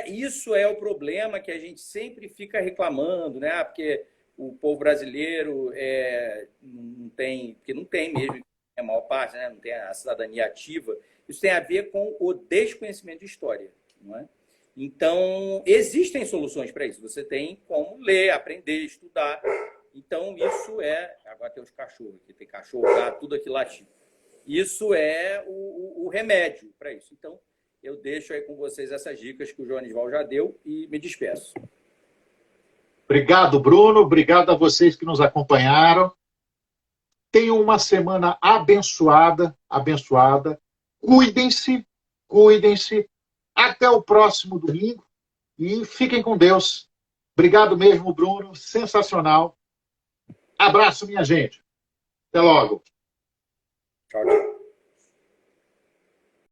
isso é o problema que a gente sempre fica reclamando, né? Porque o povo brasileiro não tem mesmo, a maior parte, né? Não tem a cidadania ativa. Isso tem a ver com o desconhecimento de história, não é? Então, existem soluções para isso. Você tem como ler, aprender, estudar. Então, isso agora tem os cachorros aqui, tem cachorro, gato, tudo aqui latindo. Isso é o remédio para isso. Então, eu deixo aí com vocês essas dicas que o Joanisval já deu e me despeço. Obrigado, Bruno. Obrigado a vocês que nos acompanharam. Tenham uma semana abençoada. Cuidem-se. Até o próximo domingo. E fiquem com Deus. Obrigado mesmo, Bruno. Sensacional. Abraço, minha gente. Até logo. Tchau, tchau.